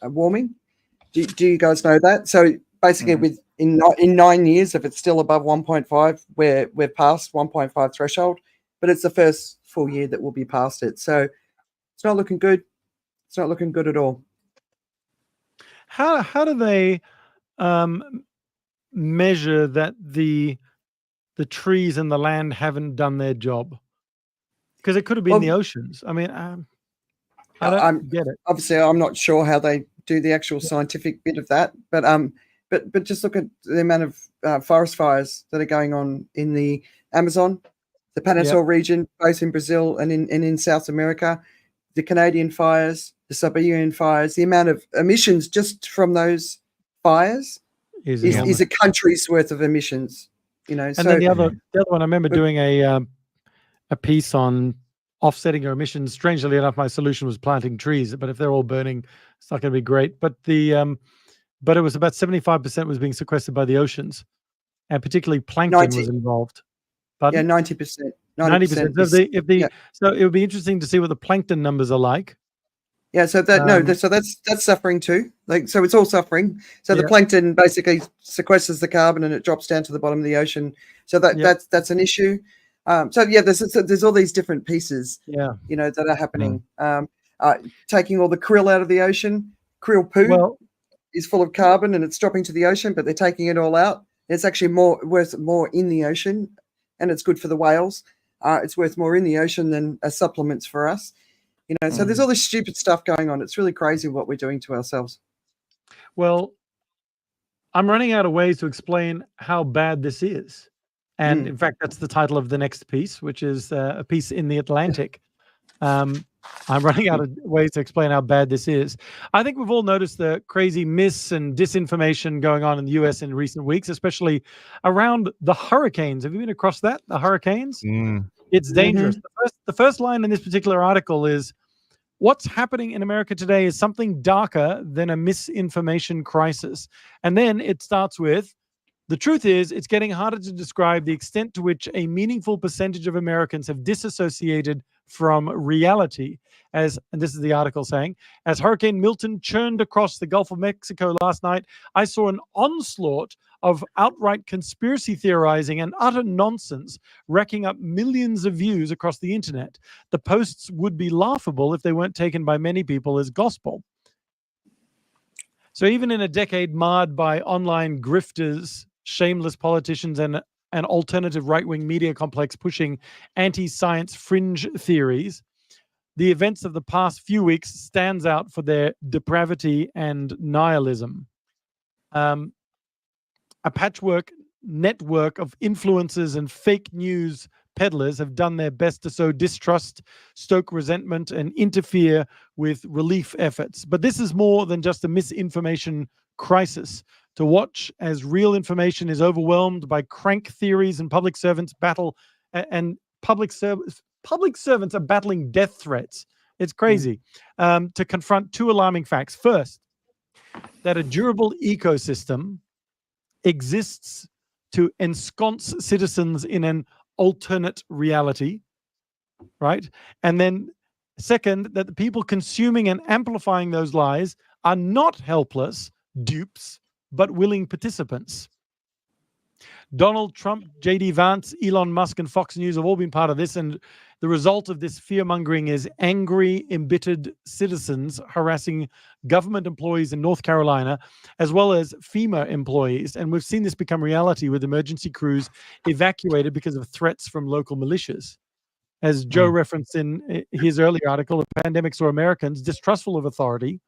warming. Do you guys know that? So basically, in 9 years, if it's still above 1.5, we're past 1.5 threshold, but it's the first full year that will be past it. So it's not looking good. It's not looking good at all. How do they measure that the trees and the land haven't done their job? Because it could have been the oceans. I mean, I don't get it. Obviously, I'm not sure how they do the actual scientific bit of that, but just look at the amount of forest fires that are going on in the Amazon, the Panasol region, both in Brazil and in South America, the Canadian fires, the Siberian fires. The amount of emissions just from those fires is a country's worth of emissions. And then the other one, I remember doing a piece on offsetting your emissions. Strangely enough, my solution was planting trees, but if they're all burning, it's not going to be great. But but it was about 75% was being sequestered by the oceans, and particularly plankton was involved. Pardon? Yeah, 90%. 90%. So it would be interesting to see what the plankton numbers are like. Yeah, so that's suffering too. Like, so it's all suffering. So the plankton basically sequesters the carbon and it drops down to the bottom of the ocean. So that's an issue. There's all these different pieces. That are happening. Taking all the krill out of the ocean. Krill poo is full of carbon and it's dropping to the ocean, but they're taking it all out. It's actually worth more in the ocean, and it's good for the whales. It's worth more in the ocean than as supplements for us. So there's all this stupid stuff going on. It's really crazy what we're doing to ourselves. Well, I'm running out of ways to explain how bad this is. And in fact, that's the title of the next piece, which is a piece in The Atlantic. I'm running out of ways to explain how bad this is. I think we've all noticed the crazy mis and disinformation going on in the US in recent weeks, especially around the hurricanes. Have you been across that? The hurricanes? It's dangerous. The first line in this particular article is, "What's happening in America today is something darker than a misinformation crisis." And then it starts with, "The truth is, it's getting harder to describe the extent to which a meaningful percentage of Americans have disassociated from reality. And this is the article saying, as Hurricane Milton churned across the Gulf of Mexico last night, I saw an onslaught of outright conspiracy theorizing and utter nonsense racking up millions of views across the internet. The posts would be laughable if they weren't taken by many people as gospel. So even in a decade marred by online grifters, shameless politicians, and an alternative right-wing media complex pushing anti-science fringe theories, the events of the past few weeks stands out for their depravity and nihilism. A patchwork network of influencers and fake news peddlers have done their best to sow distrust, stoke resentment, and interfere with relief efforts. But this is more than just a misinformation crisis. To watch as real information is overwhelmed by crank theories and public servants public servants are battling death threats. It's crazy. To confront two alarming facts. First, that a durable ecosystem exists to ensconce citizens in an alternate reality, right? And then second, that the people consuming and amplifying those lies are not helpless dupes, but willing participants. Donald Trump, J.D. Vance, Elon Musk, and Fox News have all been part of this, and the result of this fear-mongering is angry, embittered citizens harassing government employees in North Carolina, as well as FEMA employees. And we've seen this become reality with emergency crews evacuated because of threats from local militias. As Joe referenced in his earlier article, the pandemic saw Americans distrustful of authority,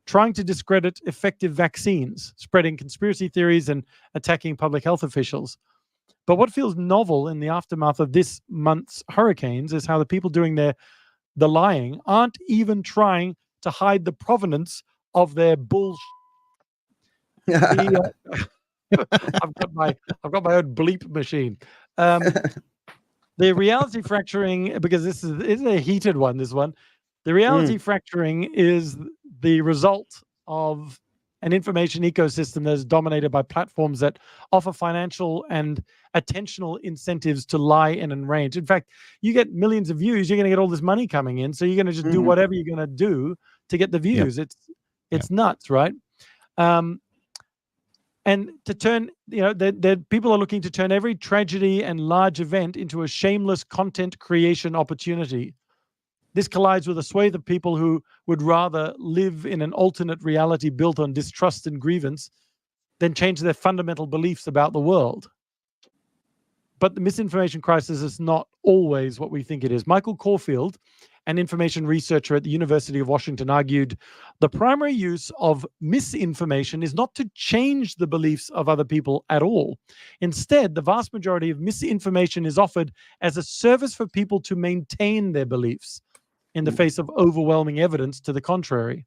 trying to discredit effective vaccines, spreading conspiracy theories, and attacking public health officials. But what feels novel in the aftermath of this month's hurricanes is how the people doing the lying aren't even trying to hide the provenance of their bullshit. I've got my own bleep machine. The reality fracturing, because this is a heated one, this one. The reality fracturing is the result of an information ecosystem that is dominated by platforms that offer financial and attentional incentives to lie and enrage. In fact, you get millions of views, you're going to get all this money coming in, so you're going to just do whatever you're going to do to get the views. It's nuts, right? And to turn, the people are looking to turn every tragedy and large event into a shameless content creation opportunity. This collides with a swathe of people who would rather live in an alternate reality built on distrust and grievance than change their fundamental beliefs about the world. But the misinformation crisis is not always what we think it is. Michael Caulfield, an information researcher at the University of Washington, argued the primary use of misinformation is not to change the beliefs of other people at all. Instead, the vast majority of misinformation is offered as a service for people to maintain their beliefs in the face of overwhelming evidence to the contrary.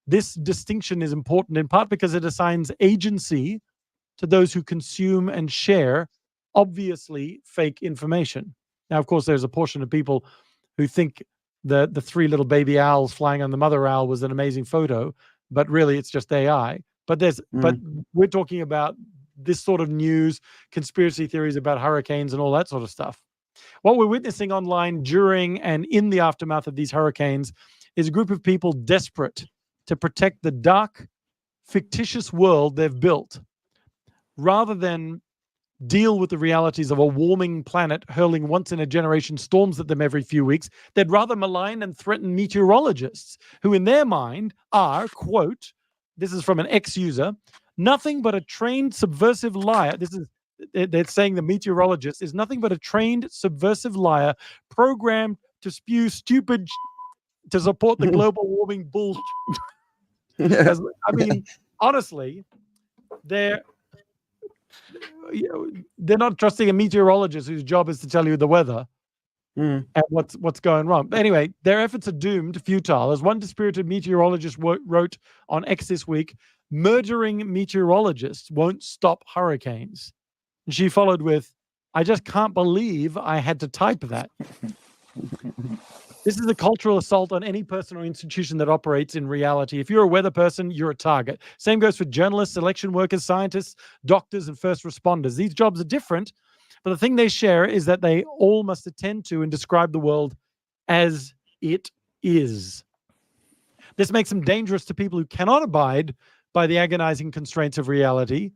This distinction is important in part because it assigns agency to those who consume and share obviously fake information. Now, of course, there's a portion of people who think the three little baby owls flying on the mother owl was an amazing photo, but really it's just AI. But we're talking about this sort of news, conspiracy theories about hurricanes and all that sort of stuff. What we're witnessing online during and in the aftermath of these hurricanes is a group of people desperate to protect the dark, fictitious world they've built, rather than deal with the realities of a warming planet hurling once-in-a-generation storms at them every few weeks. They'd rather malign and threaten meteorologists, who in their mind are, quote, this is from an ex-user, nothing but a trained subversive liar. They're saying the meteorologist is nothing but a trained subversive liar programmed to spew stupid to support the global warming bullshit. I mean, honestly, they're not trusting a meteorologist whose job is to tell you the weather and what's going wrong. But anyway, their efforts are doomed futile. As one dispirited meteorologist wrote on X this week, murdering meteorologists won't stop hurricanes. And she followed with, I just can't believe I had to type that. This is a cultural assault on any person or institution that operates in reality. If you're a weather person, you're a target. Same goes for journalists, election workers, scientists, doctors, and first responders. These jobs are different, but the thing they share is that they all must attend to and describe the world as it is. This makes them dangerous to people who cannot abide by the agonizing constraints of reality,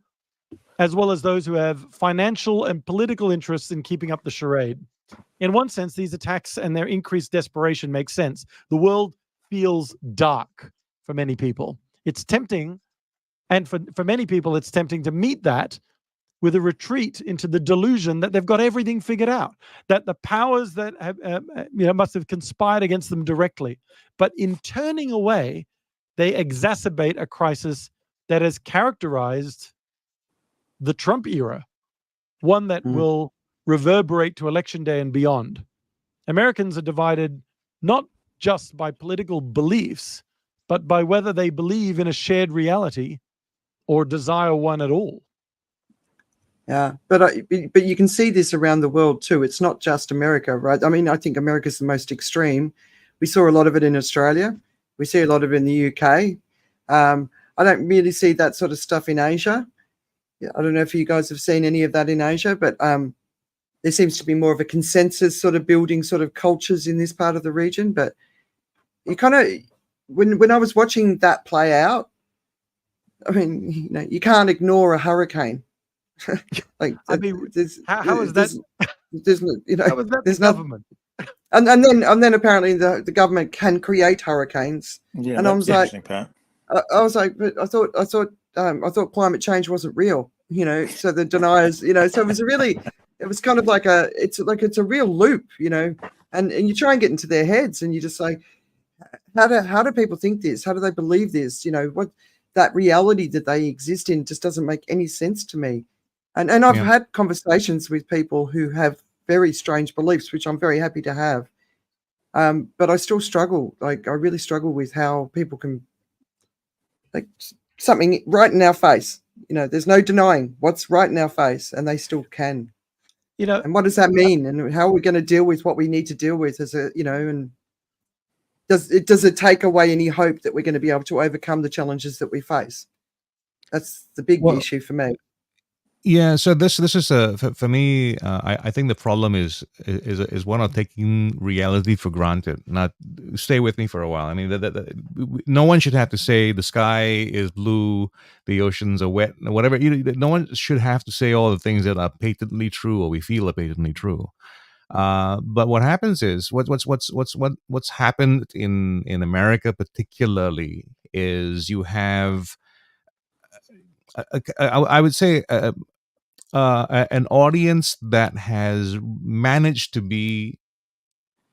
as well as those who have financial and political interests in keeping up the charade. In one sense, these attacks and their increased desperation make sense. The world feels dark for many people. It's tempting, and for many people, it's tempting to meet that with a retreat into the delusion that they've got everything figured out, that the powers that have, must have conspired against them directly. But in turning away, they exacerbate a crisis that has characterized the Trump era, one that will reverberate to election day and beyond. Americans are divided not just by political beliefs, but by whether they believe in a shared reality or desire one at all. Yeah, but you can see this around the world too. It's not just America, right? I mean, I think America's the most extreme. We saw a lot of it in Australia. We see a lot of it in the UK. I don't really see that sort of stuff in Asia. I don't know if you guys have seen any of that in Asia, but there seems to be more of a consensus sort of building sort of cultures in this part of the region. But you kind of, when I was watching that play out, I mean, you can't ignore a hurricane. Like, I mean, how is that? There's How is that there's the government? And then apparently the government can create hurricanes. Yeah, and I was like, Pat. I was like, but I thought climate change wasn't real. So the deniers, so it was kind of like it's a real loop, and you try and get into their heads, and you just say, how do people think this? How do they believe this? What that reality that they exist in just doesn't make any sense to me. And I've had conversations with people who have very strange beliefs, which I'm very happy to have. But I still struggle. Like, I really struggle with how people can, like, something right in our face. There's no denying what's right in our face, and they still can. And what does that mean? And how are we going to deal with what we need to deal with and does it take away any hope that we're going to be able to overcome the challenges that we face? That's the big issue for me. Yeah, so this is for me. I think the problem is one of taking reality for granted. Now, stay with me for a while. I mean, no one should have to say the sky is blue, the oceans are wet, whatever. No one should have to say all the things that are patently true or we feel are patently true. But what happens is what's happened in America particularly is you have I would say an audience that has managed to be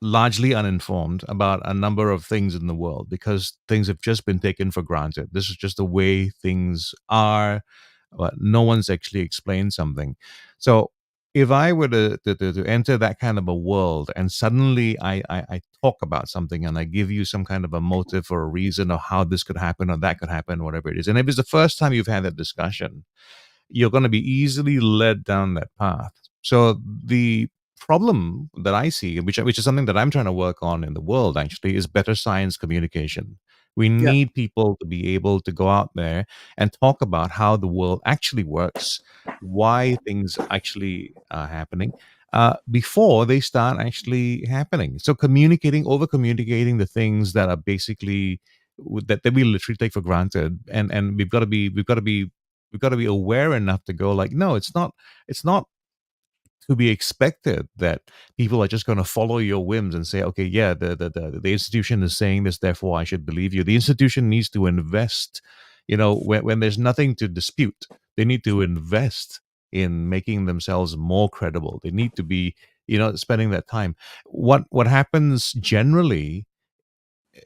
largely uninformed about a number of things in the world because things have just been taken for granted. This is just the way things are, but no one's actually explained something. So if I were to enter that kind of a world and suddenly I talk about something and I give you some kind of a motive or a reason of how this could happen or that could happen, whatever it is, and if it's the first time you've had that discussion, you're going to be easily led down that path. So the problem that I see, which is something that I'm trying to work on in the world actually, is better science communication. We need people to be able to go out there and talk about how the world actually works, why things actually are happening, before they start actually happening. So over communicating the things that are basically that we literally take for granted, and we've got to be aware enough to go like, no, it's not to be expected that people are just going to follow your whims and say, okay, yeah, the institution is saying this, therefore I should believe you. The institution needs to invest, when there's nothing to dispute, they need to invest in making themselves more credible. They need to be, spending that time. What happens generally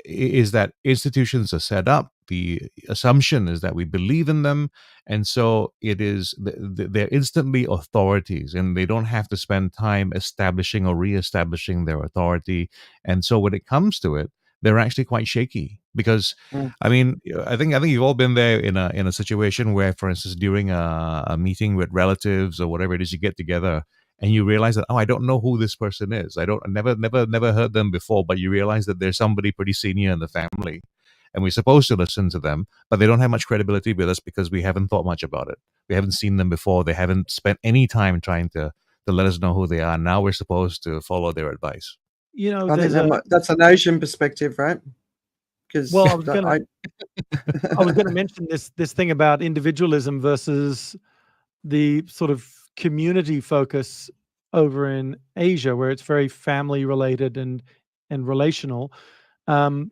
is that institutions are set up. The assumption is that we believe in them, and so it is they're instantly authorities, and they don't have to spend time establishing or reestablishing their authority. And so when it comes to it, they're actually quite shaky because I mean, I think you've all been there in a situation where, for instance, during a meeting with relatives or whatever it is, you get together and you realize that, I don't know who this person is. I never heard them before, but you realize that there's somebody pretty senior in the family, and we're supposed to listen to them, but they don't have much credibility with us because we haven't thought much about it. We haven't seen them before. They haven't spent any time trying to let us know who they are. Now we're supposed to follow their advice. I think that's an Asian perspective, right? Because well, I was going to mention this thing about individualism versus the sort of community focus over in Asia, where it's very family related and relational. And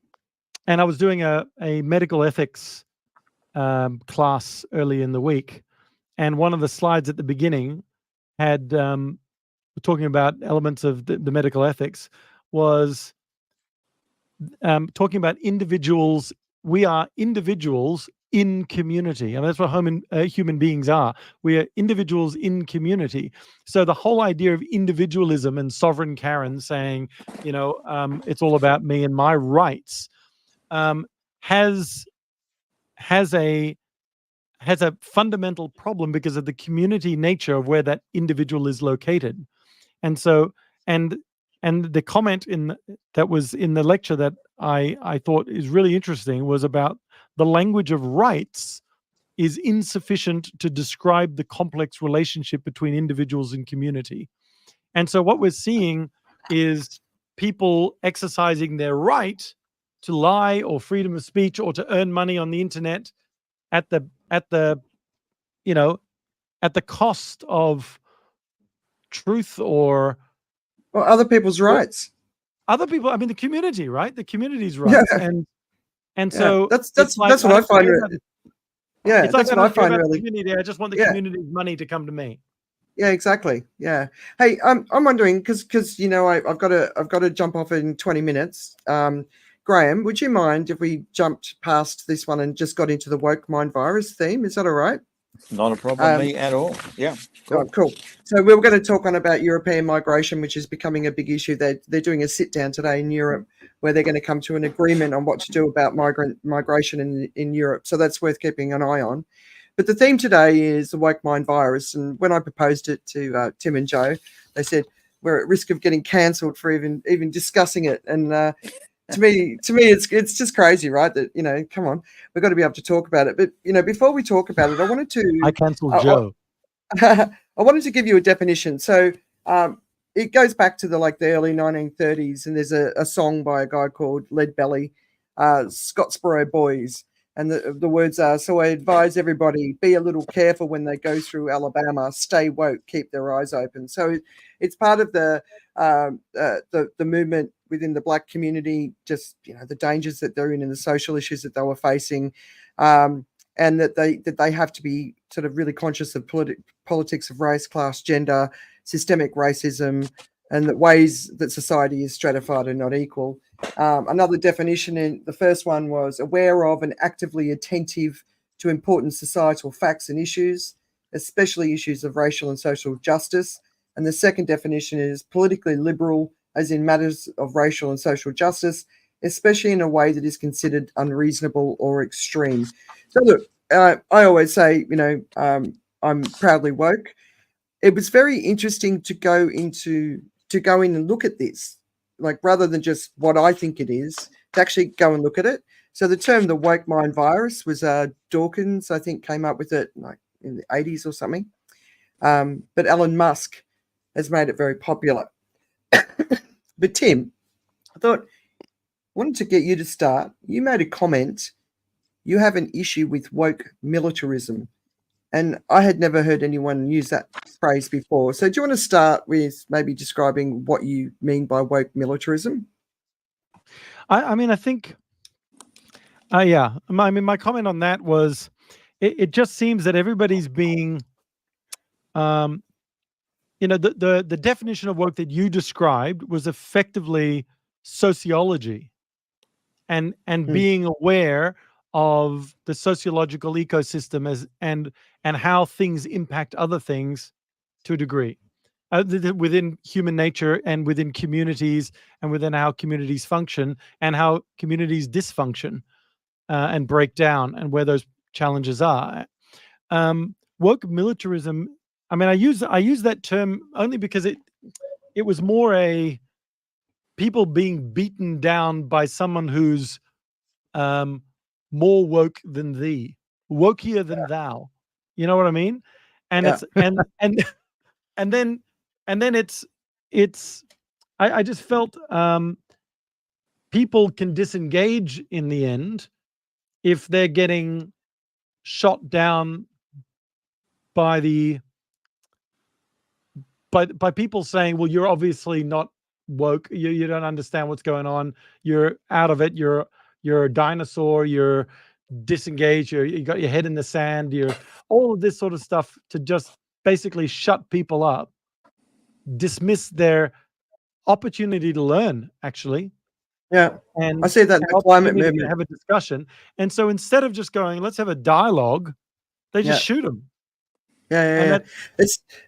I was doing a medical ethics class early in the week, and one of the slides at the beginning had talking about elements of the medical ethics was talking about individuals. We are individuals in community, and that's what human beings are. We are individuals in community. So the whole idea of individualism and sovereign Karen saying, it's all about me and my rights, has a fundamental problem because of the community nature of where that individual is located. And so, and the comment that was in the lecture that I thought is really interesting was about the language of rights is insufficient to describe the complex relationship between individuals and community. And so what we're seeing is people exercising their right to lie or freedom of speech or to earn money on the internet at the cost of truth or other people's rights. Other people, I mean, the community, right? The community's rights. Yeah. And so that's what I find. Yeah, it's like that's what I find really. Community. I just want the community's money to come to me. Yeah, exactly. Yeah. Hey, I'm wondering because I've got to jump off in 20 minutes. Graham, would you mind if we jumped past this one and just got into the woke mind virus theme? Is that all right? Not a problem me at all. Yeah. Cool. Oh, cool. So we were going to talk on about European migration, which is becoming a big issue. They're doing a sit down today in Europe where they're going to come to an agreement on what to do about migration in Europe. So that's worth keeping an eye on. But the theme today is the woke mind virus. And when I proposed it to Tim and Joe, they said we're at risk of getting cancelled for even discussing it. And to me, it's just crazy, right? That come on, we've got to be able to talk about it. But before we talk about it, I wanted to. I cancelled Joe. I wanted to give you a definition. So it goes back to the early 1930s, and there's a song by a guy called Lead Belly, Scottsboro Boys. And the words are, so I advise everybody, be a little careful when they go through Alabama, stay woke, keep their eyes open. So it's part of the movement within the Black community, just, the dangers that they're in and the social issues that they were facing, and that they have to be sort of really conscious of politics of race, class, gender, systemic racism, and the ways that society is stratified and not equal. Another definition in the first one was aware of and actively attentive to important societal facts and issues, especially issues of racial and social justice. And the second definition is politically liberal, as in matters of racial and social justice, especially in a way that is considered unreasonable or extreme. So look, I always say, I'm proudly woke. It was very interesting to go in and look at this, rather than just what I think it is, to actually go and look at it. So the term the woke mind virus was Dawkins, I think, came up with it in the 80s or something. But Elon Musk has made it very popular. But Tim, I wanted to get you to start. You made a comment. You have an issue with woke militarism. And I had never heard anyone use that phrase before. So do you want to start with maybe describing what you mean by woke militarism? I think, my comment on that was, it just seems that everybody's being, the definition of woke that you described was effectively sociology and being aware of the sociological ecosystem and how things impact other things to a degree within human nature and within communities and within how communities function and how communities dysfunction and break down and where those challenges are. Woke militarism, I use that term only because it was more a people being beaten down by someone who's more woke than thee, wokier than thou. You know what I mean? And it's and then it's I just felt people can disengage in the end if they're getting shot down by by people saying, well, you're obviously not woke, you don't understand what's going on, you're out of it, you're a dinosaur, you're disengaged, you got your head in the sand, you're all of this sort of stuff, to just basically shut people up, dismiss their opportunity to learn, actually, Yeah, and I see that in an the climate opportunity to movement. have a discussion. And so instead of just going, let's have a dialogue, they just shoot them. Yeah. And that,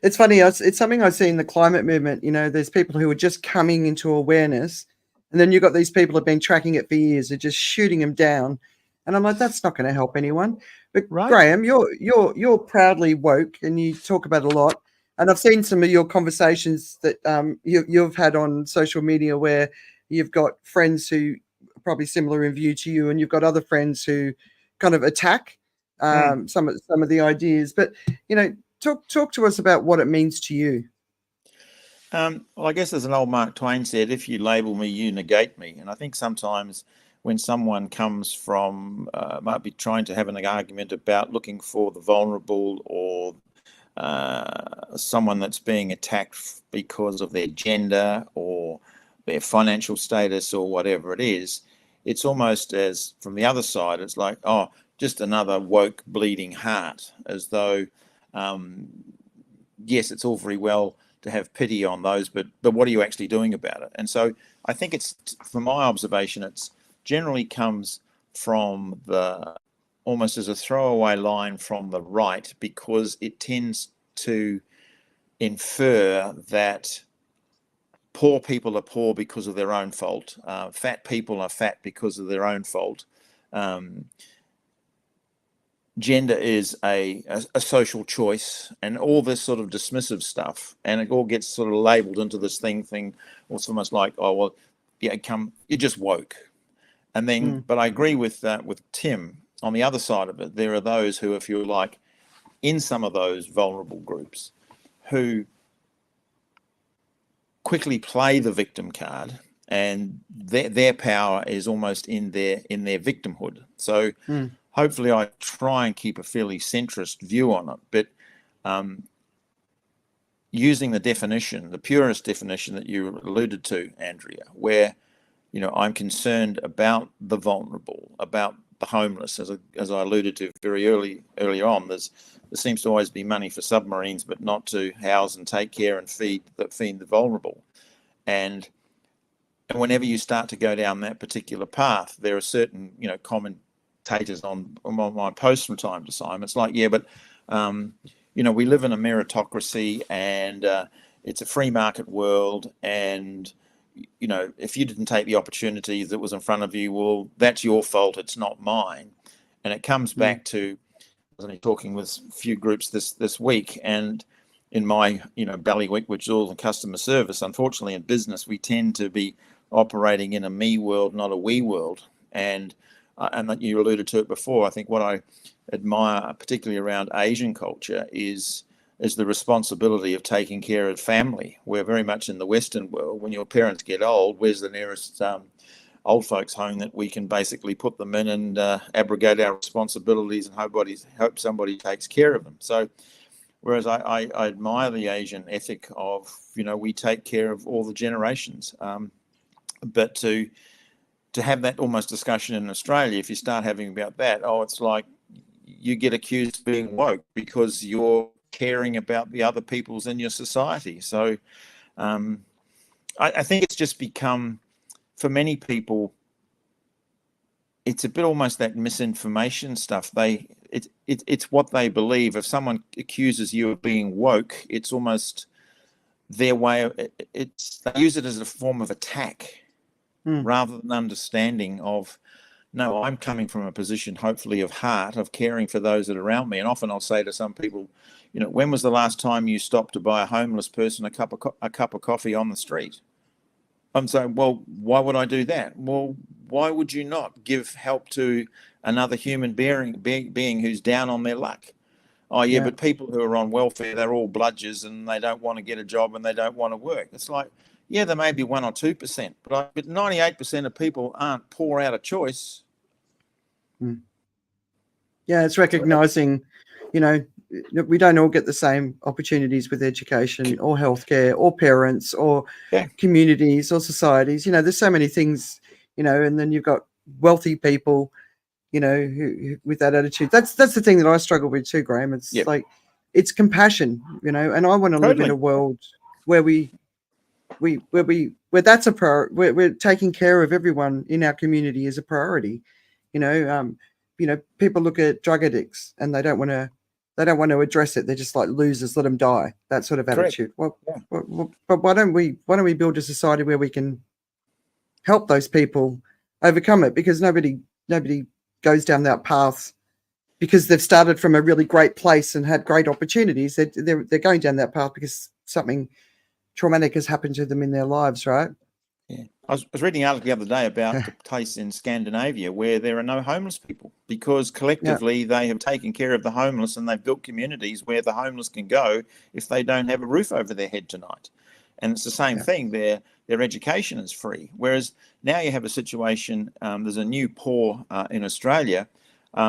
It's funny. It's something I see in the climate movement. You know, there's people who are just coming into awareness, and then you've got these people who've been tracking it for years, are just shooting them down. And I'm like, that's not going to help anyone. But right? Graham, you're proudly woke, and you talk about it a lot. And I've seen some of your conversations that you've had on social media, where you've got friends who are probably similar in view to you, and you've got other friends who kind of attack some of the ideas. But you know, talk to us about what it means to you. Well, I guess as an old Mark Twain said, if you label me, you negate me. And I think sometimes when someone comes from, might be trying to have an argument about looking for the vulnerable, or someone that's being attacked because of their gender or their financial status or whatever it is, it's almost as, from the other side, it's like, oh, just another woke bleeding heart, as though, yes, it's all very well to have pity on those, but what are you actually doing about it? And so I think it's, from my observation, it's generally comes from the, almost as a throwaway line from the right, because it tends to infer that poor people are poor because of their own fault, fat people are fat because of their own fault. Gender is a social choice, and all this sort of dismissive stuff, and it all gets sort of labeled into this thing. It's almost like, oh well, yeah, you're just woke. And then, but I agree with Tim. On the other side of it, there are those who, if you're like in some of those vulnerable groups, who quickly play the victim card, and their power is almost in their victimhood. So hopefully I try and keep a fairly centrist view on it, but using the definition, the purest definition that you alluded to, Andrea, where, you know, I'm concerned about the vulnerable, about the homeless, as I alluded to very earlier on. There seems to always be money for submarines, but not to house and take care and feed the vulnerable. And whenever you start to go down that particular path, there are certain, you know, commentators on my posts from time to time. It's like, yeah, but you know, we live in a meritocracy, and it's a free market world, and you know, if you didn't take the opportunity that was in front of you, well, that's your fault, it's not mine. And it comes back to, I was only talking with a few groups this week, and in my, you know, bailiwick, which is all in customer service, unfortunately in business, we tend to be operating in a me world, not a we world. And that you alluded to it before. I think what I admire, particularly around Asian culture, is the responsibility of taking care of family. We're very much in the Western world. When your parents get old, where's the nearest old folks home that we can basically put them in and abrogate our responsibilities and hope somebody takes care of them? So whereas I admire the Asian ethic of, you know, we take care of all the generations. But to have that almost discussion in Australia, if you start having about that, oh, it's like you get accused of being woke because you're caring about the other peoples in your society. So I think it's just become, for many people, it's a bit almost that misinformation stuff. It's what they believe. If someone accuses you of being woke, it's almost their way of they use it as a form of attack rather than understanding of, no, I'm coming from a position, hopefully, of heart, of caring for those that are around me. And often I'll say to some people, you know, when was the last time you stopped to buy a homeless person a cup of coffee on the street? I'm saying, well, why would I do that? Well, why would you not give help to another human being who's down on their luck? Oh, yeah, but people who are on welfare, they're all bludgers and they don't want to get a job and they don't want to work. It's like, yeah, there may be 1 or 2%, but 98% of people aren't poor out of choice. Yeah, it's recognizing, you know, we don't all get the same opportunities with education or healthcare or parents or communities or societies. You know, there's so many things, you know, and then you've got wealthy people, you know, who with that attitude. That's the thing that I struggle with too, Graham. It's like, it's compassion, you know, and I want to live in a world where where that's a priority, where we're taking care of everyone in our community as a priority. You know, people look at drug addicts and they don't want to address it. They're just like, losers, let them die. That sort of attitude. Well, but why don't we build a society where we can help those people overcome it? Because nobody goes down that path because they've started from a really great place and had great opportunities. They're going down that path because something traumatic has happened to them in their lives, right? Yeah, I was reading an article the other day about the place in Scandinavia where there are no homeless people because collectively they have taken care of the homeless and they've built communities where the homeless can go if they don't have a roof over their head tonight. And it's the same thing. Their education is free. Whereas now you have a situation, there's a new poor in Australia,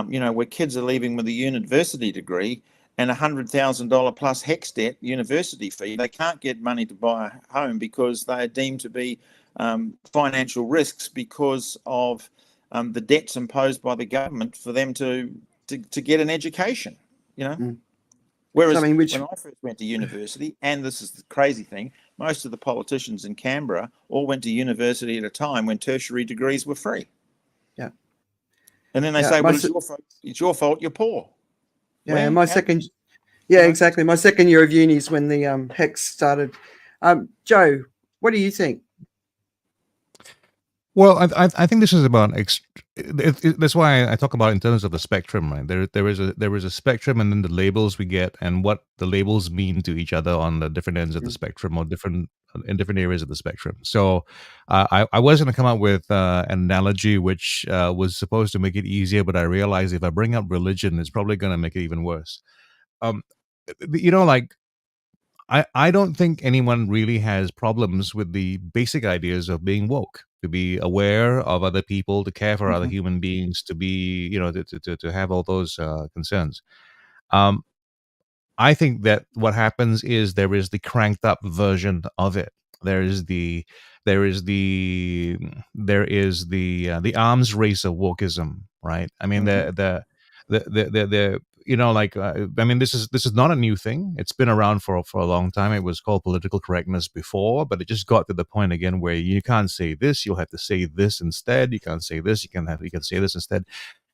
you know, where kids are leaving with a university degree and $100,000 plus HEX debt university fee. They can't get money to buy a home because they are deemed to be financial risks because of the debts imposed by the government for them to get an education, you know. Whereas when I first went to university, and this is the crazy thing, most of the politicians in Canberra all went to university at a time when tertiary degrees were free. Yeah. And then they say, well, it's your fault, you're poor. Yeah, exactly. My second year of uni is when the HEX started. Joe, what do you think? Well, I think this is about that's why I talk about in terms of the spectrum, right? There is a spectrum, and then the labels we get, and what the labels mean to each other on the different ends of the spectrum, or in different areas of the spectrum. So, I was going to come up with an analogy which was supposed to make it easier, but I realized if I bring up religion, it's probably going to make it even worse. You know, like, I don't think anyone really has problems with the basic ideas of being woke, to be aware of other people, to care for other human beings, to be, you know, to have all those concerns. I think that what happens is there is the cranked up version of it. There is the arms race of wokeism, right? I mean, the you know, like, I mean, this is not a new thing. It's been around for a long time. It was called political correctness before, but it just got to the point again where you can't say this, you'll have to say this instead. You can't say this, you can say this instead.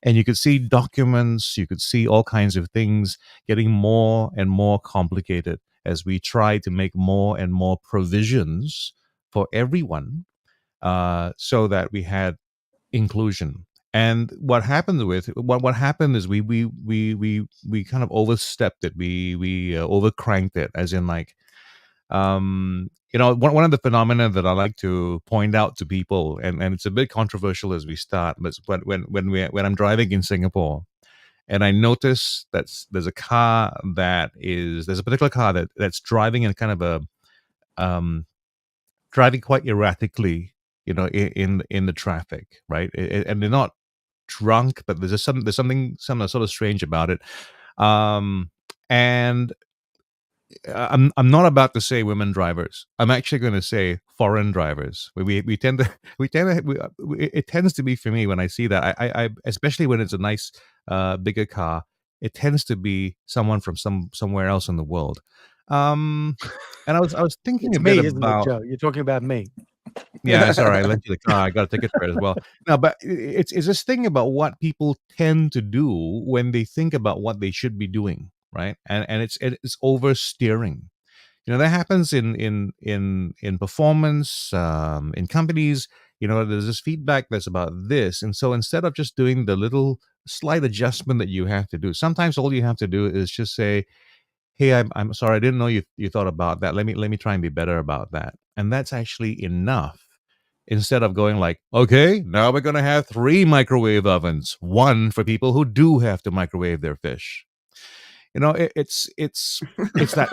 And you could see documents, you could see all kinds of things getting more and more complicated as we try to make more and more provisions for everyone, so that we had inclusion. And what happened is we kind of overstepped it. We overcranked it, as in, like, you know, one of the phenomena that I like to point out to people, and it's a bit controversial as we start, but when I'm driving in Singapore, and I notice that there's a particular car that's driving in kind of a driving quite erratically, you know, in the traffic, right? And they're not drunk, but there's something sort of strange about it. And I'm not about to say women drivers. I'm actually going to say foreign drivers. We tend to it tends to be, for me, when I see that, I especially when it's a nice bigger car, it tends to be someone from somewhere else in the world. And I was thinking it's a bit me, isn't about it, Joe? You're talking about me. Yeah, sorry, I lent you the car. I got a ticket for it as well. No, but it's this thing about what people tend to do when they think about what they should be doing, right? And it's oversteering. You know, that happens in performance, in companies. You know, there's this feedback that's about this, and so instead of just doing the little slight adjustment that you have to do, sometimes all you have to do is just say, hey, I'm sorry, I didn't know you thought about that. Let me try and be better about that. And that's actually enough. Instead of going like, okay, now we're going to have 3 microwave ovens, 1 for people who do have to microwave their fish. You know, it's that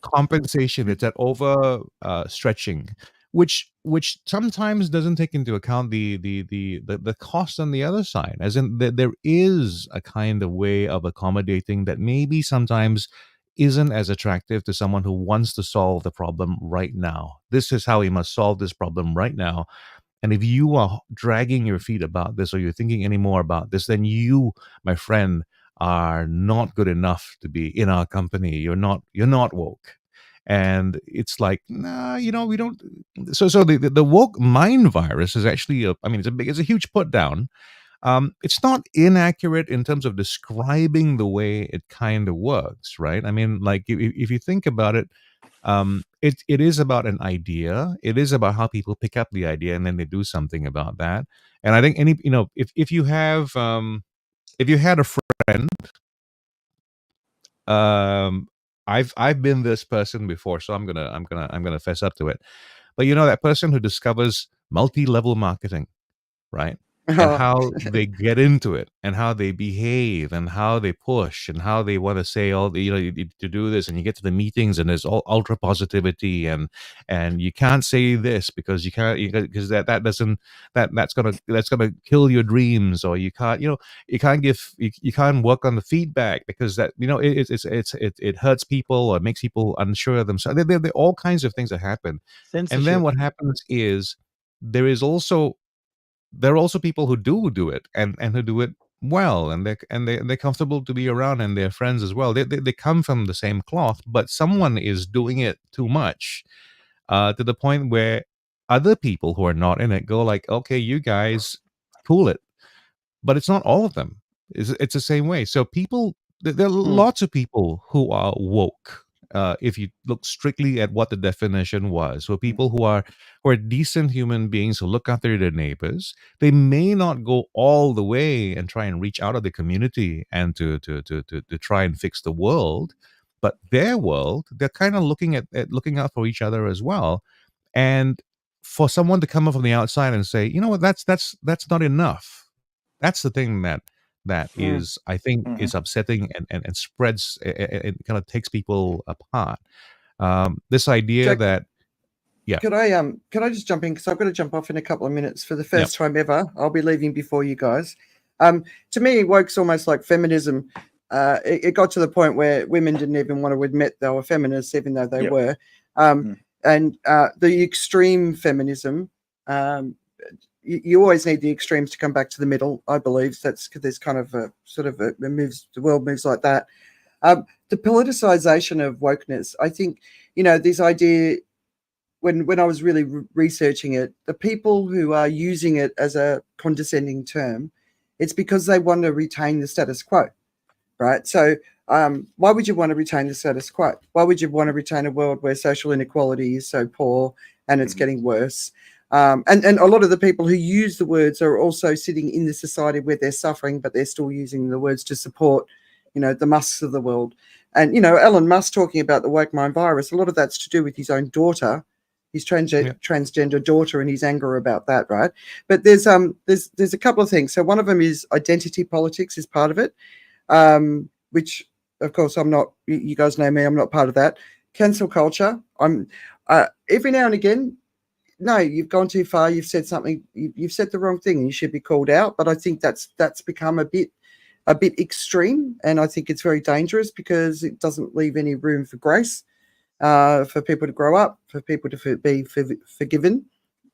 compensation. It's that over stretching, which sometimes doesn't take into account the cost on the other side. As in, there is a kind of way of accommodating that maybe sometimes isn't as attractive to someone who wants to solve the problem right now. This is how we must solve this problem right now. And if you are dragging your feet about this, or you're thinking any more about this, then you, my friend, are not good enough to be in our company. You're not woke. And it's like, nah, we don't. So the woke mind virus is actually it's a huge put down. It's not inaccurate in terms of describing the way it kind of works, right? I mean, like if you think about it, it is about an idea. It is about how people pick up the idea and then they do something about that. And I think if you have if you had a friend, I've been this person before, so I'm gonna fess up to it. But that person who discovers multi-level marketing, right? And how they get into it, and how they behave, and how they push, and how they want to say all the to do this, and you get to the meetings and there's all ultra positivity, and you can't say this because you can't, because that doesn't that's gonna kill your dreams, or you can't you can't give you can't work on the feedback because that it hurts people or makes people unsure of themselves. There are all kinds of things that happen. Censorship. And then what happens is there are also people who do it and who do it well, and they're comfortable to be around, and they're friends as well. They come from the same cloth, but someone is doing it too much, to the point where other people who are not in it go like, okay, you guys cool it. But it's not all of them. It's the same way. So there are lots of people who are woke. If you look strictly at what the definition was, so people who are decent human beings who look after their neighbors, they may not go all the way and try and reach out of the community and to try and fix the world, but their world, they're kind of looking at looking out for each other as well. And for someone to come up from the outside and say, you know what, that's not enough. That's the thing that is, I think, is upsetting and spreads and kind of takes people apart. This idea Jack, that, yeah. Could I just jump in, because I've got to jump off in a couple of minutes for the first time ever. I'll be leaving before you guys. To me, woke's almost like feminism. It got to the point where women didn't even want to admit they were feminists, even though they were. And the extreme feminism, you always need the extremes to come back to the middle, I believe. That's because there's kind of a sort of the world moves like that. The politicization of wokeness, I think, this idea, when I was really researching it, the people who are using it as a condescending term, it's because they want to retain the status quo, right? So why would you want to retain the status quo? Why would you want to retain a world where social inequality is so poor and it's getting worse? And a lot of the people who use the words are also sitting in the society where they're suffering, but they're still using the words to support, the Musks of the world. And, Elon Musk talking about the woke mind virus, a lot of that's to do with his own daughter, his transgender daughter, and his anger about that, right? But there's a couple of things. So one of them is identity politics is part of it, which, of course, I'm not. You guys know me. I'm not part of that. Cancel culture. I'm every now and again. No, you've gone too far. You've said something. You've said the wrong thing, and you should be called out. But I think that's become a bit extreme, and I think it's very dangerous because it doesn't leave any room for grace, for people to grow up, for people to be forgiven.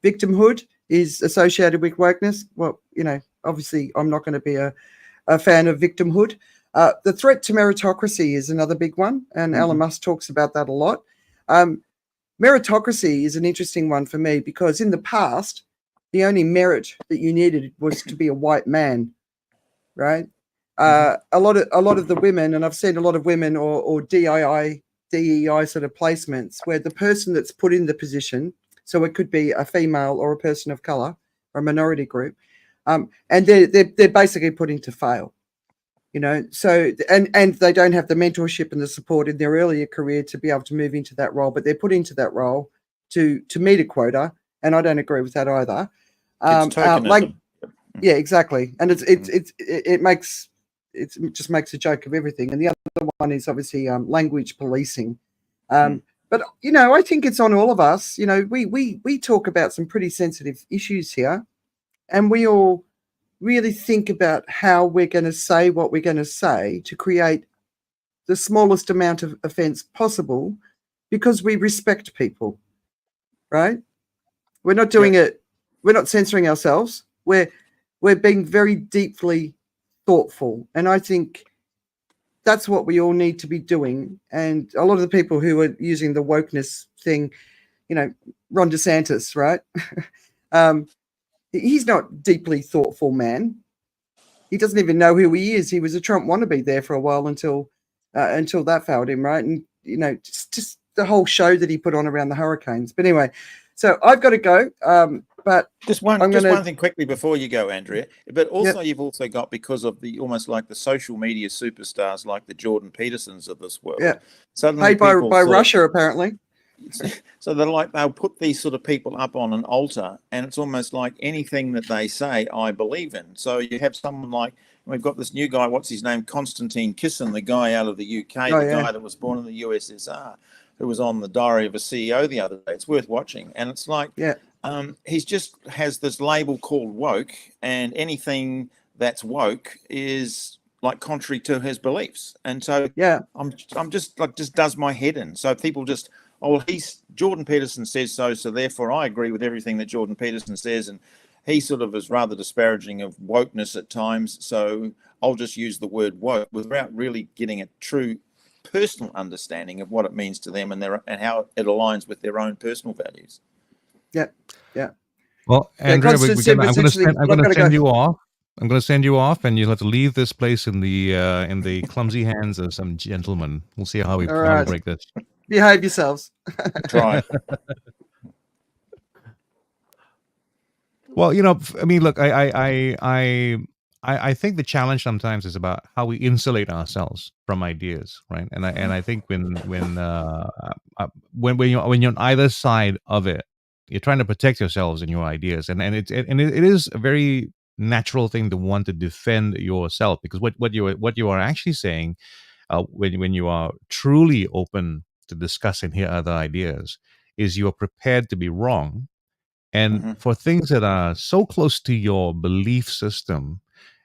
Victimhood is associated with wokeness. Well, obviously, I'm not going to be a fan of victimhood. The threat to meritocracy is another big one, and Elon Musk talks about that a lot. Meritocracy is an interesting one for me because in the past, the only merit that you needed was to be a white man, right? A lot of the women, and I've seen a lot of women or DEI sort of placements where the person that's put in the position, so it could be a female or a person of color or a minority group, and they're basically put in to fail. So and they don't have the mentorship and the support in their earlier career to be able to move into that role, but they're put into that role to meet a quota, and I don't agree with that either. It's tokenism. Yeah, exactly, and it just makes a joke of everything. And the other one is obviously language policing, But you know, I think it's on all of us. You know, we talk about some pretty sensitive issues here, and we all really think about how we're going to say what we're going to say to create the smallest amount of offence possible, because we respect people, right? We're not doing it. We're not censoring ourselves. We're being very deeply thoughtful, and I think that's what we all need to be doing. And a lot of the people who are using the wokeness thing, you know, Ron DeSantis, right? He's not deeply thoughtful man. He doesn't even know who he is. He was a Trump wannabe there for a while until that failed him, right? And you know, just the whole show that he put on around the hurricanes. But anyway, so I've got to go. But just one thing quickly before you go, Andrea. But also, you've also got, because of the almost like the social media superstars like the Jordan Petersons of this world. Yeah, suddenly paid by Russia apparently. So they'll put these sort of people up on an altar, and it's almost like anything that they say, I believe in. So you have someone like, we've got this new guy, what's his name, Konstantin Kisin, the guy out of the UK, guy that was born in the USSR, who was on the Diary of a CEO the other day. It's worth watching, and it's like, he's just has this label called woke, and anything that's woke is like contrary to his beliefs, and so I'm just like, just does my head in. So people just, oh, Jordan Peterson says so therefore I agree with everything that Jordan Peterson says, and he sort of is rather disparaging of wokeness at times, so I'll just use the word woke without really getting a true personal understanding of what it means to them and how it aligns with their own personal values. Yeah. Well, Andrea, I'm going to send you off. I'm going to send you off, and you'll have to leave this place in the clumsy hands of some gentleman. We'll see how we break this. Behave yourselves. Try. Well, you know, I mean, look, I think the challenge sometimes is about how we insulate ourselves from ideas, right? And I think when you're on either side of it, you're trying to protect yourselves and your ideas, and it is a very natural thing to want to defend yourself, because what you are actually saying, when you are truly open to discuss and hear other ideas, is you are prepared to be wrong, and for things that are so close to your belief system,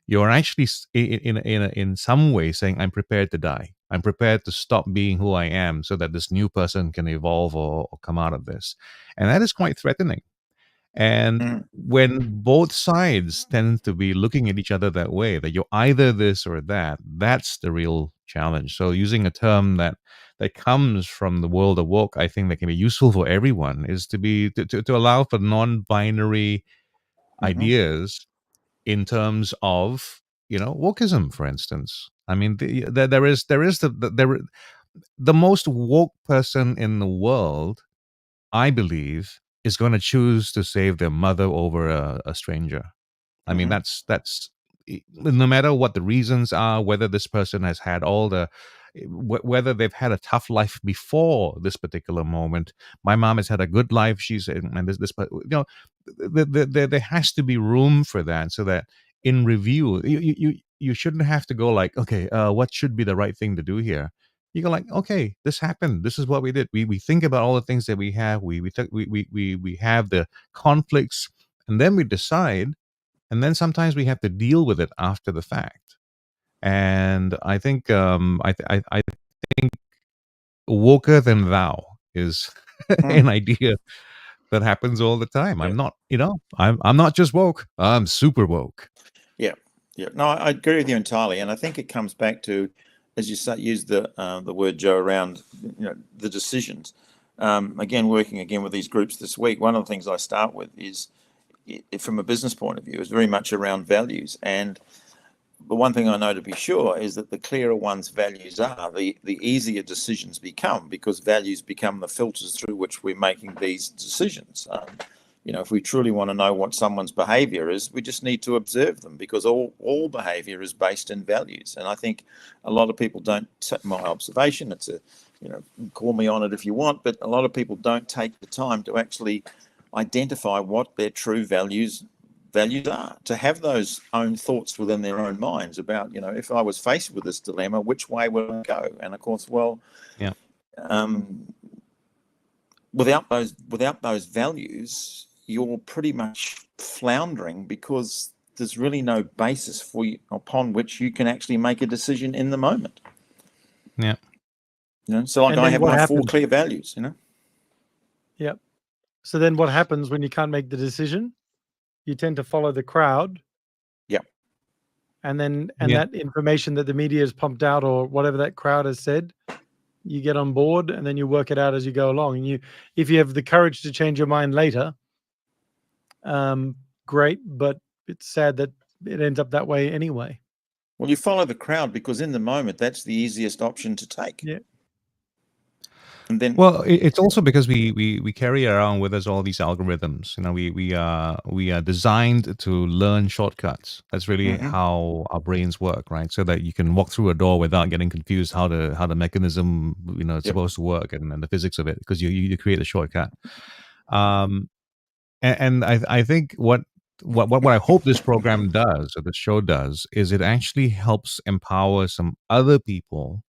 you're actually in some way saying, I'm prepared to die. I'm prepared to stop being who I am so that this new person can evolve or come out of this. And that is quite threatening. And when both sides tend to be looking at each other that way, that you're either this or that, that's the real challenge. So using a term that comes from the world of woke, I think that can be useful for everyone, is to allow for non-binary ideas in terms of, you know, wokeism, for instance. I mean, there is the most woke person in the world, I believe, is going to choose to save their mother over a stranger. I mean, that's no matter what the reasons are, whether this person has had whether they've had a tough life before this particular moment. My mom has had a good life. She's, and this, you know, there has to be room for that, so that in review, you shouldn't have to go like, okay, what should be the right thing to do here? You go like, okay, this happened. This is what we did. We think about all the things that we have. We have the conflicts, and then we decide. And then sometimes we have to deal with it after the fact. And I think I think woker than thou is an idea that happens all the time. I'm not, you know, I'm not just woke. I'm super woke. Yeah. No, I agree with you entirely, and I think it comes back to, as you use the word, Joe, around, you know, the decisions. Again, working with these groups this week, one of the things I start with is, from a business point of view, is very much around values. And the one thing I know to be sure is that the clearer one's values are, the easier decisions become, because values become the filters through which we're making these decisions. You know, if we truly want to know what someone's behavior is, we just need to observe them, because all behavior is based in values. And I think a lot of people don't, my observation, it's you know, call me on it if you want, but a lot of people don't take the time to actually identify what their true values are, to have those own thoughts within their own minds about, you know, if I was faced with this dilemma, which way would I go? And of course, well, without those values, you're pretty much floundering, because there's really no basis for you upon which you can actually make a decision in the moment. Yeah. So like, And I then have what my 4 happens? clear values. Yep. So then what happens when you can't make the decision? You tend to follow the crowd. Yep. And then Yeah. that information that the media has pumped out, or whatever that crowd has said, you get on board, and then you work it out as you go along. And if you have the courage to change your mind later, great, but it's sad that it ends up that way anyway. Well, you follow the crowd because in the moment that's the easiest option to take. Yeah. And then, Well, it's also because we carry around with us all these algorithms. We are designed to learn shortcuts. That's really how our brains work, right? So that you can walk through a door without getting confused how the mechanism is supposed to work, and the physics of it, because you create a shortcut. And I think what I hope this program does, or the show does, is it actually helps empower some other people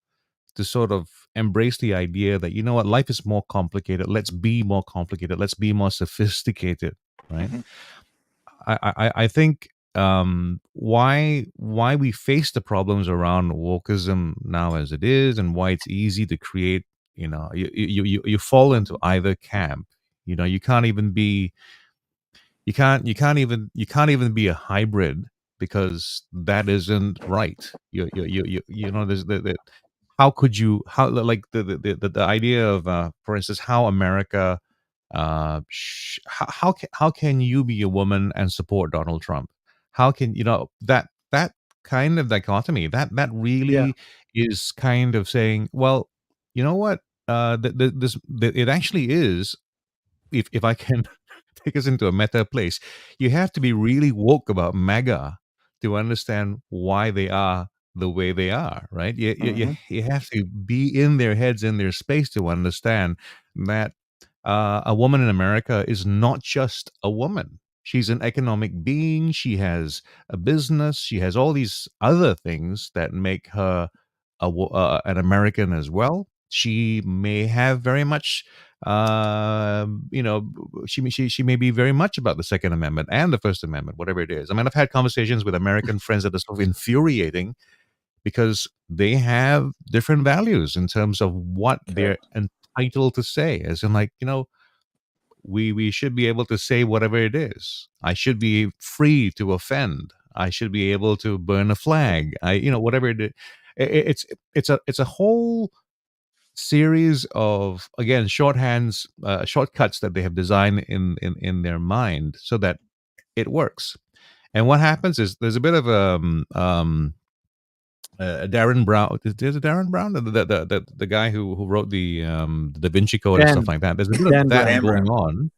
to sort of embrace the idea that, life is more complicated. Let's be more complicated. Let's be more sophisticated, right? I think why we face the problems around wokeism now as it is, and why it's easy to create, you fall into either camp. You can't even be you can't even be a hybrid, because that isn't right. There's how could you, like the idea of for instance, how America how can you be a woman and support Donald Trump? How can that kind of dichotomy, that really is kind of saying, well, you know what, it actually is, if I can take us into a meta place, you have to be really woke about MAGA to understand why they are the way they are, right? You have to be in their heads, in their space, to understand that a woman in America is not just a woman. She's an economic being. She has a business. She has all these other things that make her an American as well. She may have very much, she may be very much about the Second Amendment and the First Amendment, whatever it is. I mean, I've had conversations with American friends that are sort of infuriating, because they have different values in terms of what they're entitled to say. As in, like, we should be able to say whatever it is. I should be free to offend. I should be able to burn a flag. Whatever it is. It's a whole series of, again, shortcuts that they have designed in their mind so that it works. And what happens is there's a bit of Darren Brown. There's a Darren Brown, the guy who wrote the Da Vinci Code and stuff like that. There's a bit of that going on.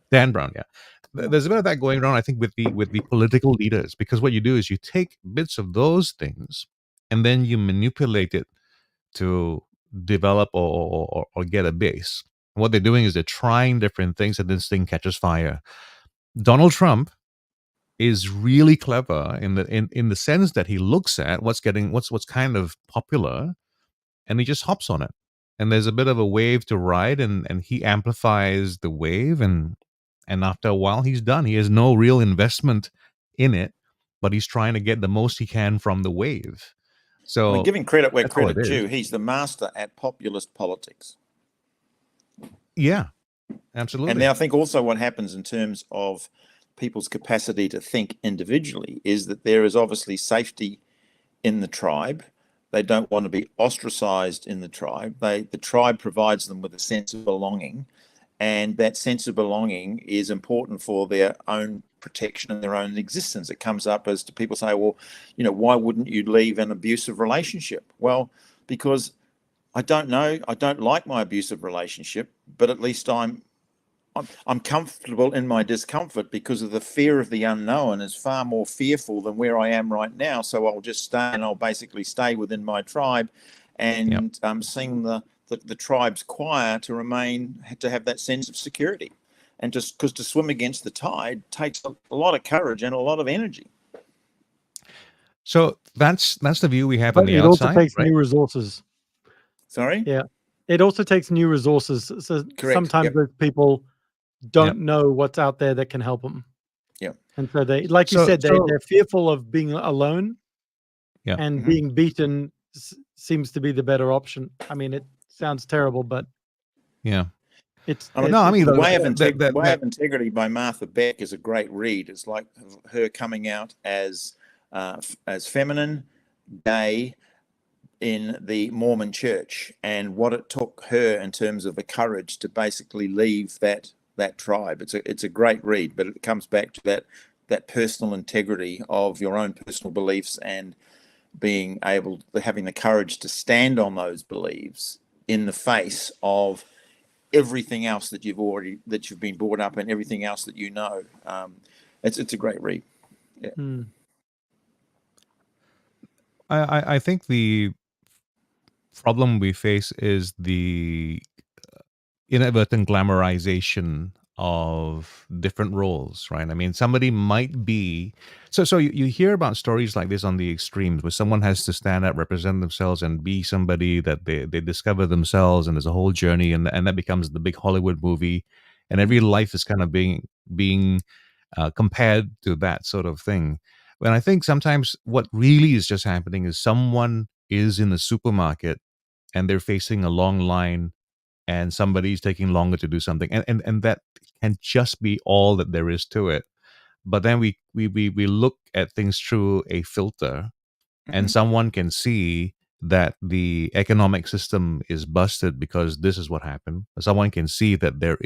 Dan Brown, yeah. There's a bit of that going on, I think, with the political leaders, because what you do is you take bits of those things and then you manipulate it to develop or get a base. And what they're doing is they're trying different things, and this thing catches fire. Donald Trump is really clever in the sense that he looks at what's kind of popular, and he just hops on it. And there's a bit of a wave to ride, and he amplifies the wave, and after a while he's done. He has no real investment in it, but he's trying to get the most he can from the wave. So, I mean, giving credit where that's all credit it is. due, he's the master at populist politics. Yeah, absolutely. And then I think also what happens in terms of people's capacity to think individually is that there is obviously safety in the tribe. They don't want to be ostracized in the tribe. The tribe provides them with a sense of belonging, and that sense of belonging is important for their own protection and their own existence. It comes up as to people say, well, why wouldn't you leave an abusive relationship? Well, because I don't like my abusive relationship, but at least I'm comfortable in my discomfort, because of the fear of the unknown is far more fearful than where I am right now. So I'll just stay, and I'll basically stay within my tribe and sing the tribe's choir to have that sense of security. And just because to swim against the tide takes a lot of courage and a lot of energy. So that's the view we have But on the it outside. also takes right? new resources. Sorry? Yeah. it also takes new resources. So Correct. sometimes Yep. those people don't know what's out there that can help them. Yeah. And so they, like you said, they're fearful of being alone. Yeah. And being beaten seems to be the better option. I mean, it sounds terrible, but yeah. it's No, I mean, The the- Way of that- Way of Integrity by Martha Beck is a great read. It's like her coming out as feminine, gay in the Mormon church, and what it took her in terms of the courage to basically leave that tribe. It's a great read, but it comes back to that personal integrity of your own personal beliefs and being able, having the courage to stand on those beliefs in the face of everything else that you've been brought up in, everything else that you know. It's a great read. Yeah. I think the problem we face is the inadvertent glamorization of different roles, right? I mean, somebody might be so you hear about stories like this on the extremes where someone has to stand up, represent themselves, and be somebody that they discover themselves, and there's a whole journey, and that becomes the big Hollywood movie, and every life is kind of being compared to that sort of thing. When I think sometimes what really is just happening is someone is in the supermarket and they're facing a long line and somebody's taking longer to do something, and that can just be all that there is to it. But then we look at things through a filter, and someone can see that the economic system is busted because this is what happened. Someone can see that there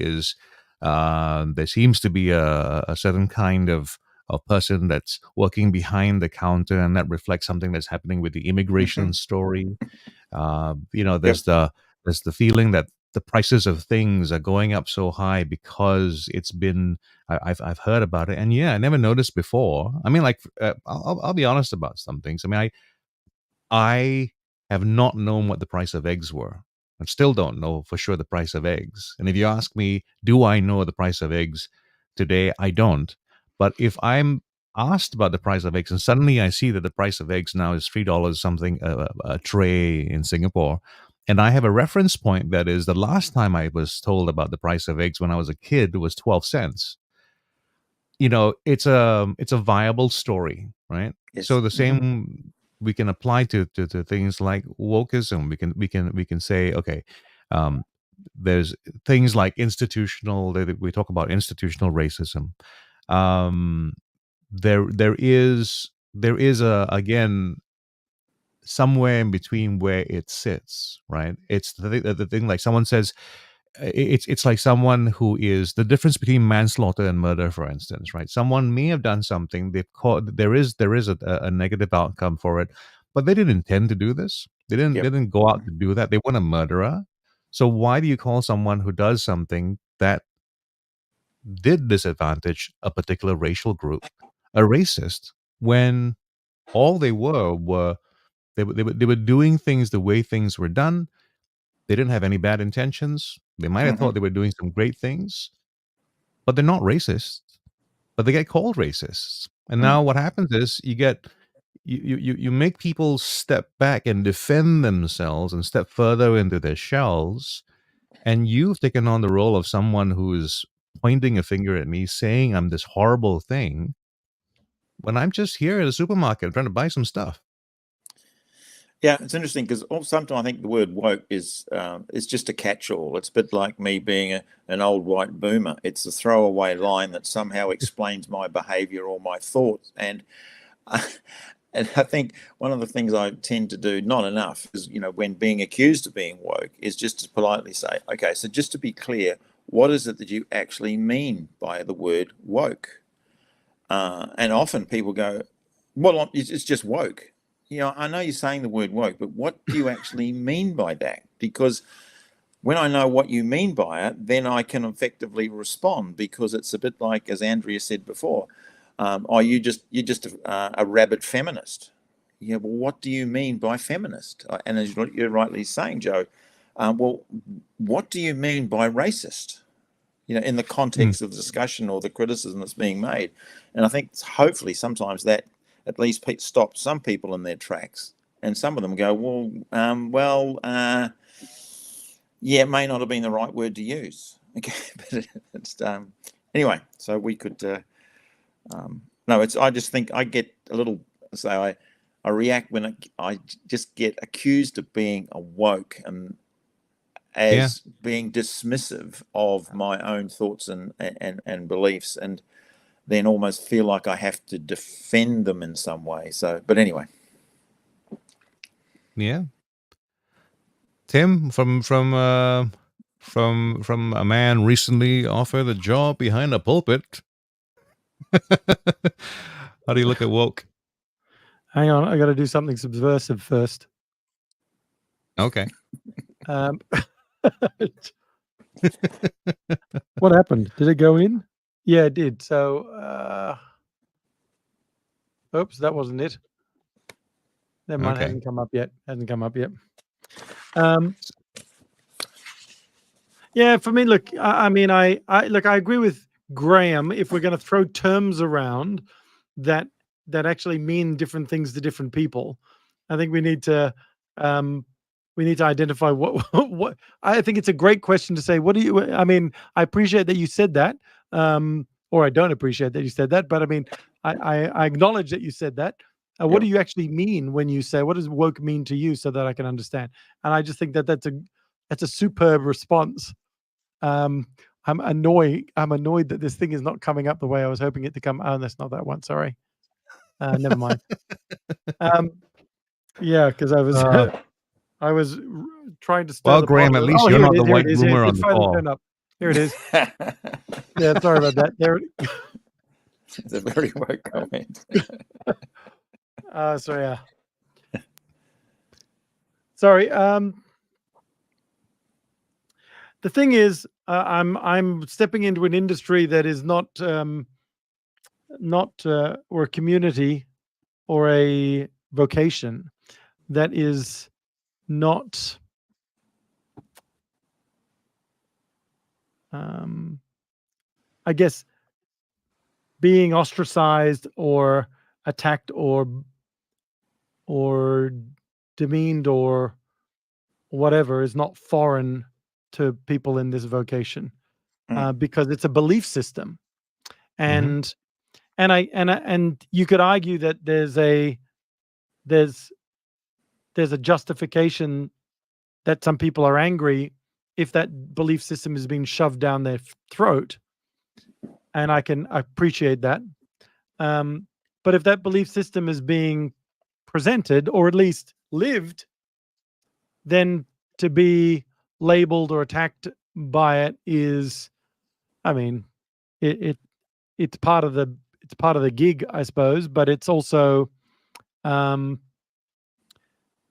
seems to be a certain kind of person that's working behind the counter, and that reflects something that's happening with the immigration story. There's the feeling that the prices of things are going up so high because it's been. I've heard about it, and I never noticed before. I mean, like I'll be honest about some things. I mean, I have not known what the price of eggs were. I still don't know for sure the price of eggs. And if you ask me, do I know the price of eggs today? I don't. But if I'm asked about the price of eggs and suddenly I see that the price of eggs now is $3 something a tray in Singapore, and I have a reference point that is the last time I was told about the price of eggs when I was a kid was 12 cents. It's a viable story, right? Yes. So the same we can apply to things like wokeism. We can say, okay, there's things like we talk about institutional racism. There is again somewhere in between where it sits, right? It's the thing, like someone says, it's like someone who is the difference between manslaughter and murder, for instance, right? Someone may have done something, there is a negative outcome for it, but they didn't intend to do this. They didn't go out to do that. They weren't a murderer. So why do you call someone who does something that did disadvantage a particular racial group a racist, when all they were they were doing things the way things were done? They didn't have any bad intentions. They might have thought they were doing some great things, but they're not racist. But they get called racists. And now what happens is you make people step back and defend themselves and step further into their shells. And you've taken on the role of someone who is pointing a finger at me, saying I'm this horrible thing, when I'm just here at a supermarket trying to buy some stuff. Yeah, it's interesting because sometimes I think the word woke is just a catch-all. It's a bit like me being an old white boomer. It's a throwaway line that somehow explains my behavior or my thoughts. And I think one of the things I tend to do, not enough, is, when being accused of being woke, is just to politely say, okay, so just to be clear, what is it that you actually mean by the word woke? And often people go, well, it's just woke. I know you're saying the word woke, but what do you actually mean by that? Because when I know what you mean by it, then I can effectively respond, because it's a bit like, as Andrea said before, you're just a rabid feminist. Yeah, well, what do you mean by feminist? And as you're rightly saying, Joe, well, what do you mean by racist? In the context of the discussion or the criticism that's being made. And I think hopefully sometimes that at least stops some people in their tracks. And some of them go, Yeah, it may not have been the right word to use. Okay, but it's anyway. So we could. No, it's. I just think I get a little. So I react when I just get accused of being a woke and as being dismissive of my own thoughts and beliefs, and then almost feel like I have to defend them in some way. So, but anyway. Yeah. Tim, from a man recently offered a job behind a pulpit. How do you look at woke? Hang on, I got to do something subversive first. Okay. What happened? Did it go in? Yeah, it did. So, oops, that wasn't it. Never mind. Okay. Hasn't come up yet. Yeah, for me, look, I agree with Graham. If we're going to throw terms around that actually mean different things to different people, I think we need to identify what. I think it's a great question to say. What do you? I mean, I appreciate that you said that, or I don't appreciate that you said that, but I mean, I acknowledge that you said that. What do you actually mean when you say, what does woke mean to you, so that I can understand? And I just think that that's a superb response. I'm annoyed that this thing is not coming up the way I was hoping it to come. Oh, that's not that one. Sorry. Never mind. Yeah, because I was trying to stir Well, the Graham, pot. at least Oh, you're here not it the is. Here white it is. boomer on It's the finally call. turned up. Here it is. Yeah, sorry about that. There. It's a very woke comment. So yeah. Sorry. The thing is, I'm stepping into an industry that is not or a community or a vocation that is not I guess being ostracized or attacked or demeaned or whatever is not foreign to people in this vocation, because it's a belief system, and you could argue that there's a justification that some people are angry if that belief system is being shoved down their throat, and I can appreciate that. But if that belief system is being presented or at least lived, then to be labeled or attacked by it is, I mean, it's part of the gig, I suppose, but it's also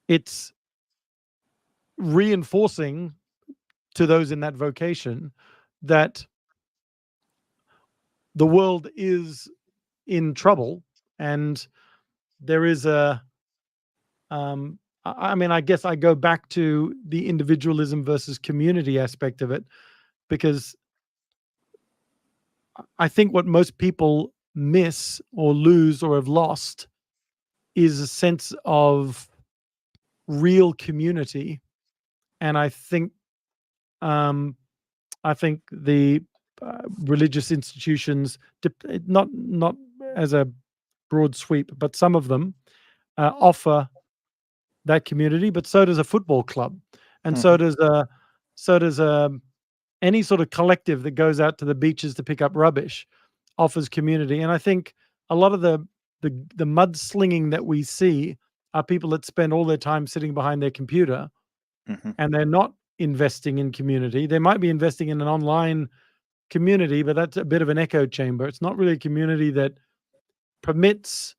it's reinforcing to those in that vocation that the world is in trouble, and there is a I mean, I guess I go back to the individualism versus community aspect of it, because I think what most people miss or lose or have lost is a sense of real community. And I think the religious institutions, not as a broad sweep, but some of them offer that community, but so does a football club, and so does any sort of collective that goes out to the beaches to pick up rubbish offers community. And I think a lot of the mudslinging that we see are people that spend all their time sitting behind their computer, and they're not investing in community. They might be investing in an online community, but that's a bit of an echo chamber. It's not really a community that permits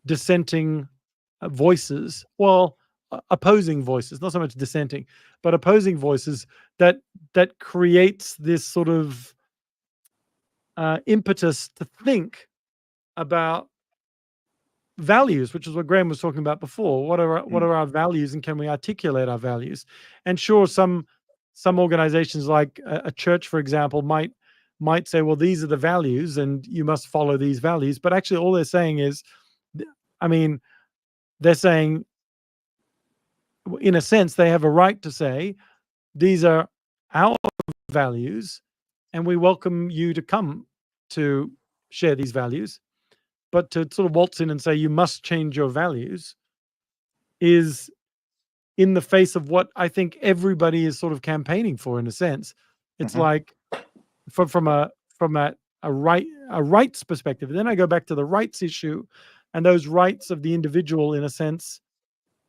dissenting voices, well, opposing voices, not so much dissenting, but opposing voices, that creates this sort of impetus to think about values, which is what Graham was talking about before. What are our values, and can we articulate our values? And sure, some organizations like a church, for example, might say, well, these are the values and you must follow these values. But actually all they're saying is, I mean, they're saying, in a sense, they have a right to say these are our values, and we welcome you to come to share these values. But to sort of waltz in and say you must change your values is in the face of what I think everybody is sort of campaigning for, in a sense. It's like from a rights perspective. And then I go back to the rights issue, and those rights of the individual, in a sense,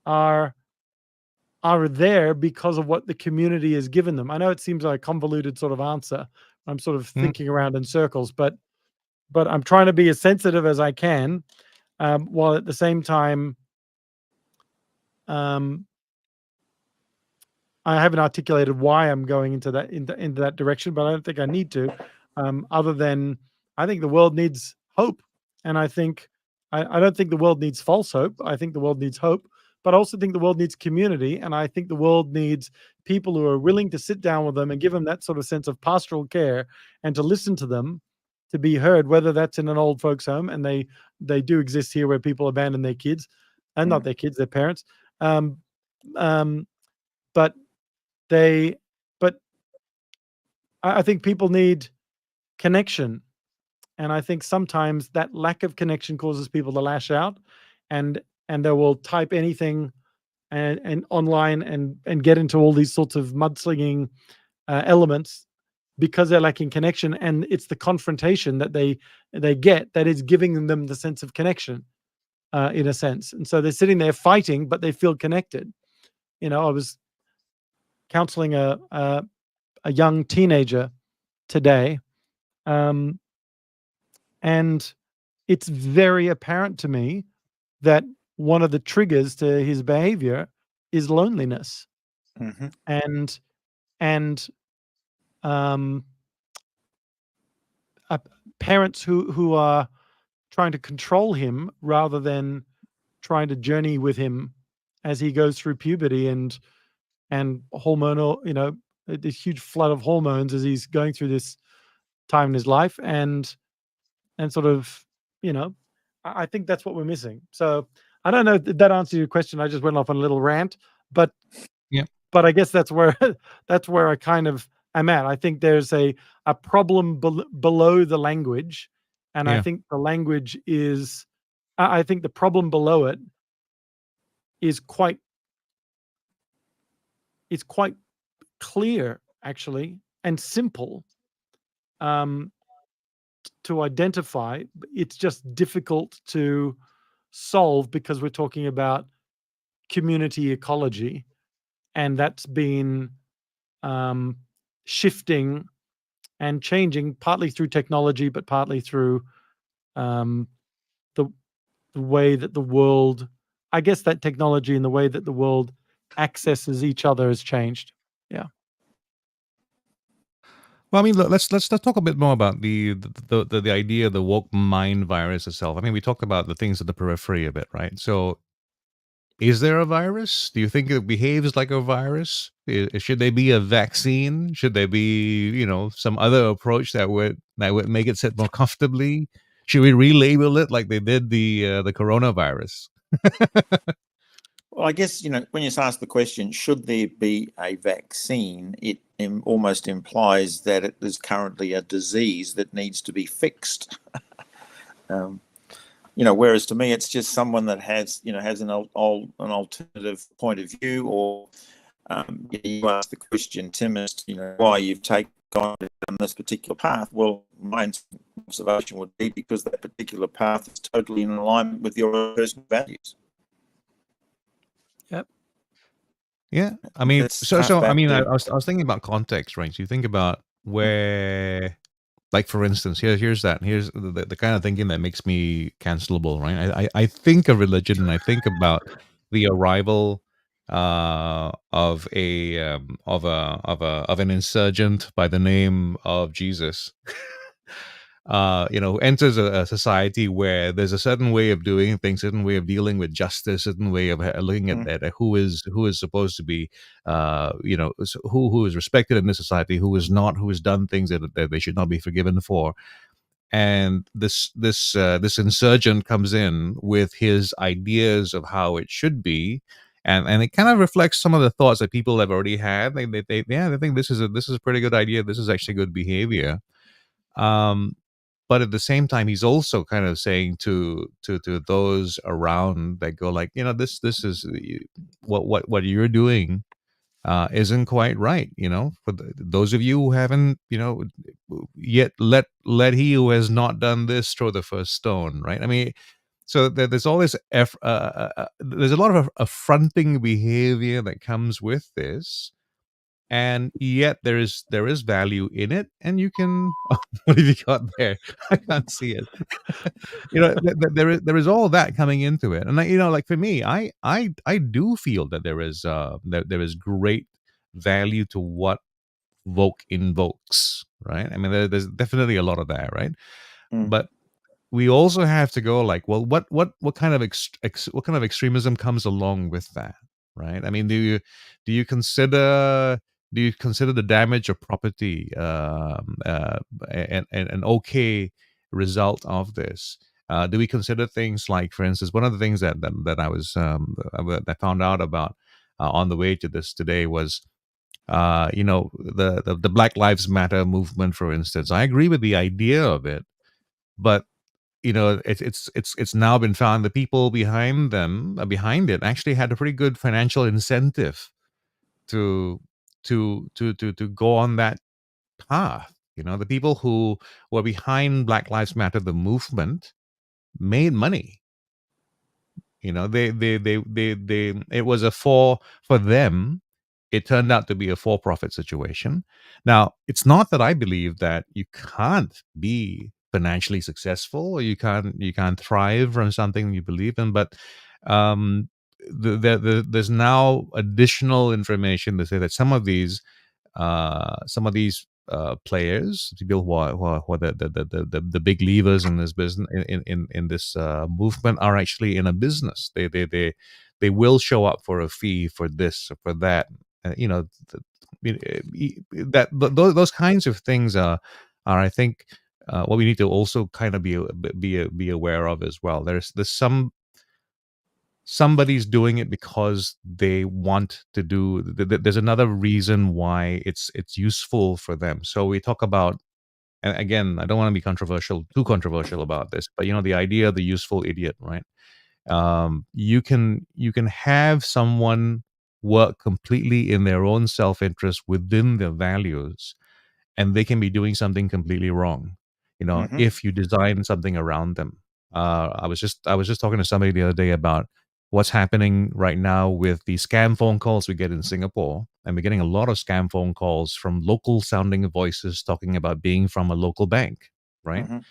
are there because of what the community has given them. I know it seems like a convoluted sort of answer. I'm sort of thinking around in circles, but I'm trying to be as sensitive as I can, while at the same time, I haven't articulated why I'm going into that direction, but I don't think I need to, other than I think the world needs hope, and I think I don't think the world needs false hope. I think the world needs hope, but I also think the world needs community, and I think the world needs people who are willing to sit down with them and give them that sort of sense of pastoral care and to listen to them, to be heard, whether that's in an old folks home, and they do exist here where people abandon their kids, and not their kids, their parents, but I think people need connection, and I think sometimes that lack of connection causes people to lash out, and they will type anything and online and get into all these sorts of mudslinging elements because they're lacking connection, and it's the confrontation that they get that is giving them the sense of connection, in a sense, and so they're sitting there fighting, but they feel connected. I was counseling a young teenager today, and it's very apparent to me that one of the triggers to his behavior is loneliness, and parents who are trying to control him rather than trying to journey with him as he goes through puberty and hormonal, this huge flood of hormones as he's going through this time in his life, and sort of, I think that's what we're missing. So I don't know if that answers your question. I just went off on a little rant, but Yeah. but I guess that's where I kind of am at. I think there's a problem below the language, and I Yeah. think the language is, I think the problem below it is quite clear, actually, and simple, to identify. It's just difficult to solve because we're talking about community ecology, and that's been shifting and changing, partly through technology, but partly through the way that the world, I guess that technology and the way that the world accesses each other has changed. Yeah. Well, I mean, let's talk a bit more about the idea of the woke mind virus itself. I mean, we talked about the things at the periphery a bit, right? So, is there a virus? Do you think it behaves like a virus? Should there be a vaccine? Should there be, some other approach that would make it sit more comfortably? Should we relabel it like they did the coronavirus? Well, I guess, when you ask the question, should there be a vaccine, it almost implies that it is currently a disease that needs to be fixed. Whereas to me, it's just someone that has an alternative point of view, or you ask the question, Tim, as to, why you've gone down this particular path. Well, my observation would be because that particular path is totally in alignment with your personal values. Yep. Yeah, I mean, Let's so hark I back mean, I to- was thinking about context, right? So you think about where, like, for instance, here's the kind of thinking that makes me cancelable, right? I think of religion, and I think about the arrival of an insurgent by the name of Jesus. Who enters a society where there's a certain way of doing things, certain way of dealing with justice, certain way of looking at who is supposed to be, who is respected in this society, who is not, who has done things that they should not be forgiven for. And this insurgent comes in with his ideas of how it should be, and it kind of reflects some of the thoughts that people have already had. They think this is a pretty good idea. This is actually good behavior. But at the same time, he's also kind of saying to those around that go like, this is what you're doing isn't quite right. For those of you who haven't, yet let he who has not done this throw the first stone. Right? I mean, so there's all this. There's a lot of affronting behavior that comes with this. And yet there is value in it, and you can. What have you got there? I can't see it. There is all that coming into it, and like for me, I do feel that there is there is great value to what woke invokes, right? I mean, there's definitely a lot of that, right? Mm. But we also have to go like, well, what kind of what kind of extremism comes along with that, right? I mean, do you consider the damage of property an okay result of this? Do we consider things like, for instance, one of the things that I was that I found out about on the way to this today was the Black Lives Matter movement, for instance. I agree with the idea of it, but it's now been found the people behind it actually had a pretty good financial incentive to go on that path. The people who were behind Black Lives Matter, the movement, made money. They it was for them. It turned out to be a for-profit situation. Now, it's not that I believe that you can't be financially successful or you can't thrive from something you believe in, but there's now additional information to say that some of these players, people who are the big levers in this business, in this movement, are actually in a business. They will show up for a fee for this or for that. Those kinds of things are I think what we need to also kind of be aware of as well. There's somebody's doing it because they want to do. There's another reason why it's useful for them. So we talk about, and again, I don't want to be too controversial about this, but the idea of the useful idiot, right? You can have someone work completely in their own self-interest within their values, and they can be doing something completely wrong. Mhm. If you design something around them. I was just talking to somebody the other day about what's happening right now with the scam phone calls we get in Singapore, and we're getting a lot of scam phone calls from local sounding voices talking about being from a local bank, right? Mhm.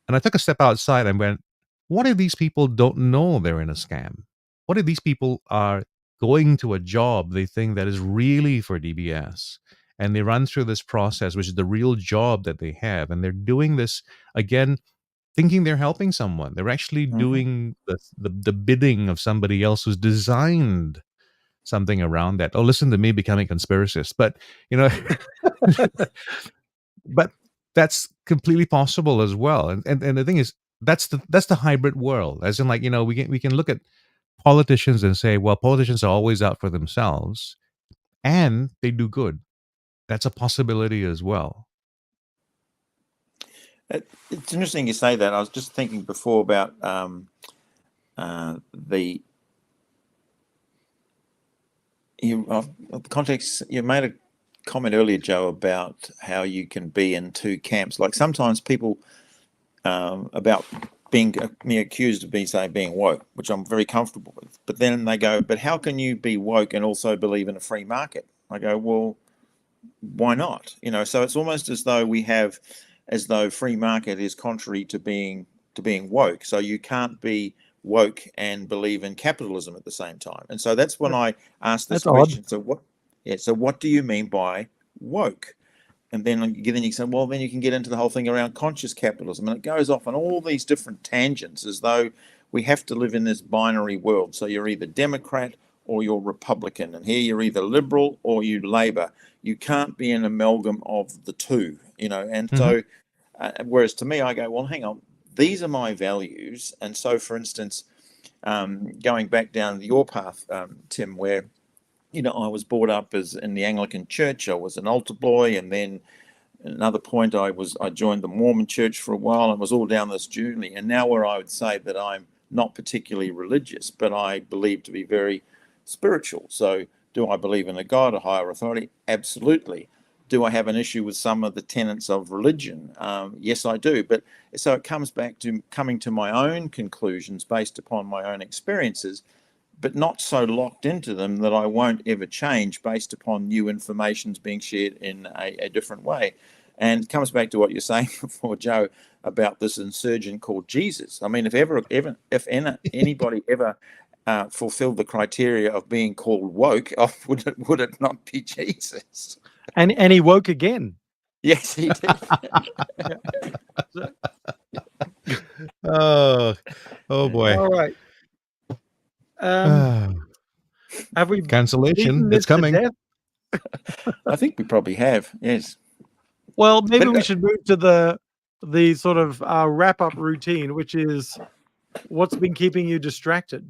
And I took a step outside and went, what if these people don't know they're in a scam? What if these people are going to a job they think that is really for DBS? And they run through this process, which is the real job that they have. And they're doing this, again, thinking they're helping someone. They're actually Mhm. doing the bidding of somebody else who's designed something around that. Oh, listen to me becoming conspiracist. But, but that's completely possible as well. And the thing is, that's the hybrid world. As in, like, we can look at politicians and say, well, politicians are always out for themselves and they do good. That's a possibility as well. It's interesting you say that. I was just thinking before about the context. You made a comment earlier, Joe, about how you can be in two camps. Like sometimes people about being accused of being woke, which I'm very comfortable with. But then they go, but how can you be woke and also believe in a free market? I go, well, why not? So it's almost as though free market is contrary to being woke. So you can't be woke and believe in capitalism at the same time. And so that's when I asked this That's odd. question. So what do you mean by woke? And then you say, well, then you can get into the whole thing around conscious capitalism, and it goes off on all these different tangents, as though we have to live in this binary world. So you're either Democrat or you're Republican, and here you're either liberal or you Labor. You can't be an amalgam of the two, And so, whereas to me, I go, well, hang on, these are my values, and so, for instance, going back down your path, Tim, where I was brought up as in the Anglican Church. I was an altar boy, and then at another point I joined the Mormon Church for a while, and was all down this journey. And now where I would say that I'm not particularly religious, but I believe to be very spiritual. So do I believe in a God, a higher authority? Absolutely. Do I have an issue with some of the tenets of religion? Yes, I do. But so it comes back to coming to my own conclusions based upon my own experiences, but not so locked into them that I won't ever change based upon new information's being shared in a different way. And it comes back to what you're saying before, Joe, about this insurgent called Jesus. I mean, if anybody ever fulfilled the criteria of being called woke, would it not be Jesus? And he woke again. Yes, he did. Oh boy. All right. Have we Cancellation? beaten this It's to coming. death? I think we probably have. Yes. Well, maybe But- we should move to the sort of wrap-up routine, which is what's been keeping you distracted.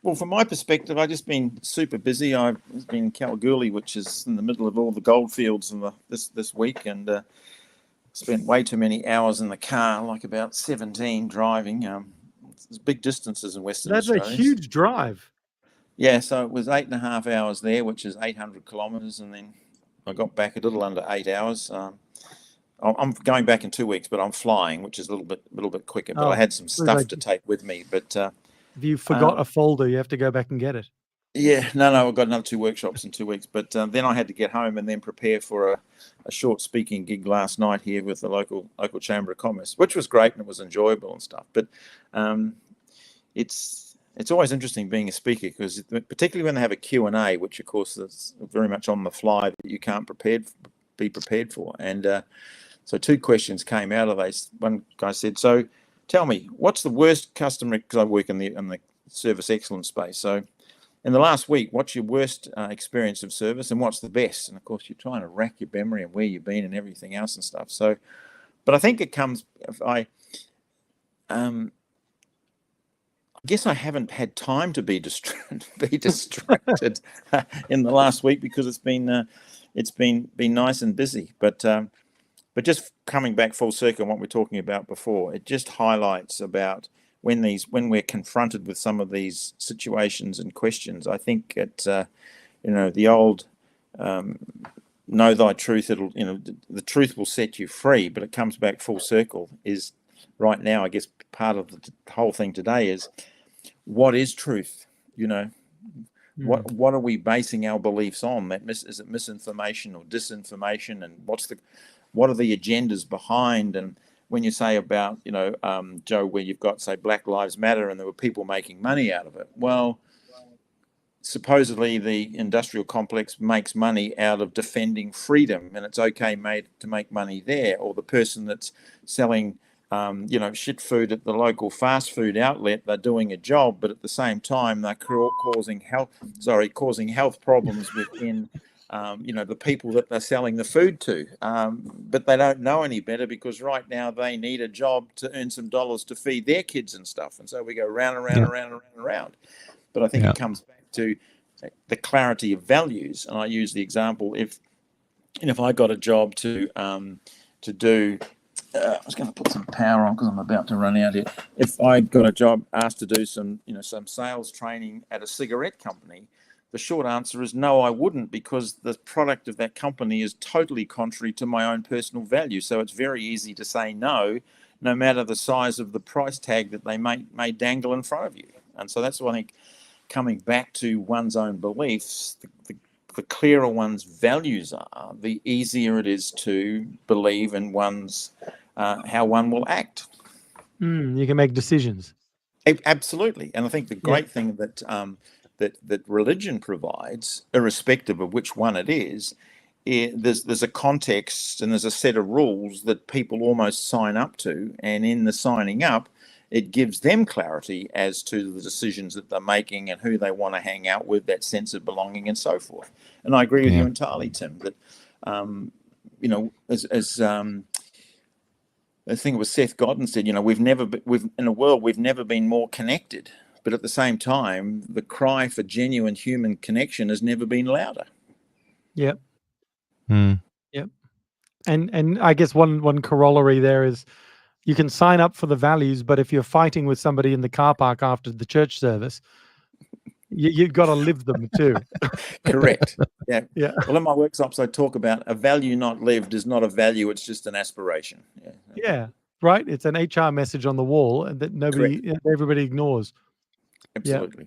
Well, from my perspective, I've just been super busy. I've been in Kalgoorlie, which is in the middle of all the goldfields this week, and spent way too many hours in the car, like about 17 driving. There's big distances in Western Australia. That's a huge drive. Yeah, so it was 8.5 hours there, which is 800 kilometres, and then I got back a little under 8 hours. I'm going back in 2 weeks, but I'm flying, which is a little bit quicker. But I had some stuff to take with me. But if you forgot a folder, you have to go back and get it. Yeah, no, I've got another 2 workshops in 2 weeks. But then I had to get home and then prepare for a short speaking gig last night here with the local Chamber of Commerce, which was great and it was enjoyable and stuff. But it's always interesting being a speaker, because particularly when they have a Q&A, which of course is very much on the fly, that you can't be prepared for. And so 2 questions came out of those. One guy said, "So tell me, what's the worst customer?" Because I work in the service excellence space. So in the last week, what's your worst experience of service, and what's the best? And of course, you're trying to rack your memory and where you've been and everything else and stuff. So, but I think it comes. I guess I haven't had time to be distracted in the last week, because it's been nice and busy. But just coming back full circle on what we're talking about before, it just highlights about when we're confronted with some of these situations and questions. I think the old know thy truth, the truth will set you free, but it comes back full circle. Is right now, I guess part of the whole thing today is, what is truth? What are we basing our beliefs on? Is it misinformation or disinformation? And what are the agendas behind? And when you say about, Joe, where you've got, say, Black Lives Matter, and there were people making money out of it. Well, supposedly the industrial complex makes money out of defending freedom, and it's okay to make money there. Or the person that's selling, shit food at the local fast food outlet, they're doing a job, but at the same time they're causing health problems within the people that they're selling the food to. But they don't know any better, because right now they need a job to earn some dollars to feed their kids and stuff. And so we go round and round and round and round and round. But I think it comes back to the clarity of values. And I use the example, if I got a job to do, I was going to put some power on because I'm about to run out here. If I got a job asked to do some sales training at a cigarette company, the short answer is no, I wouldn't, because the product of that company is totally contrary to my own personal value. So it's very easy to say no matter the size of the price tag that they may dangle in front of you. And so that's why I think, coming back to one's own beliefs, the clearer one's values are, the easier it is to believe in how one will act. You can make decisions. Absolutely. And I think the great thing that religion provides, irrespective of which one it is, there's a context and there's a set of rules that people almost sign up to, and in the signing up, it gives them clarity as to the decisions that they're making and who they want to hang out with, that sense of belonging and so forth. And I agree with you entirely, Tim, that I think it was Seth Godin said, we've in a world we've never been more connected, but at the same time, the cry for genuine human connection has never been louder. Yep. Hmm. Yep. And I guess one corollary there is you can sign up for the values, but if you're fighting with somebody in the car park after the church service, you've got to live them too. Correct. Yeah. Yeah. Well, in my workshops, I talk about a value not lived is not a value; it's just an aspiration. Yeah. Yeah. Right. It's an HR message on the wall that everybody ignores. Absolutely.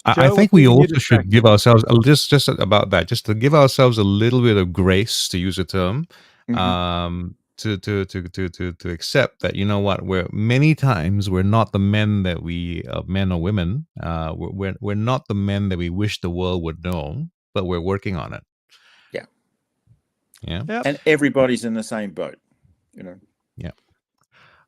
I Joe, think what's we keeping you also should give ourselves just about that, just to give ourselves a little bit of grace, to use a term, to accept that, you know what, many times we're not the men that men or women, we're not the men that we wish the world would know, but we're working on it. Yeah. Yeah. Yep. And everybody's in the same boat. Yeah.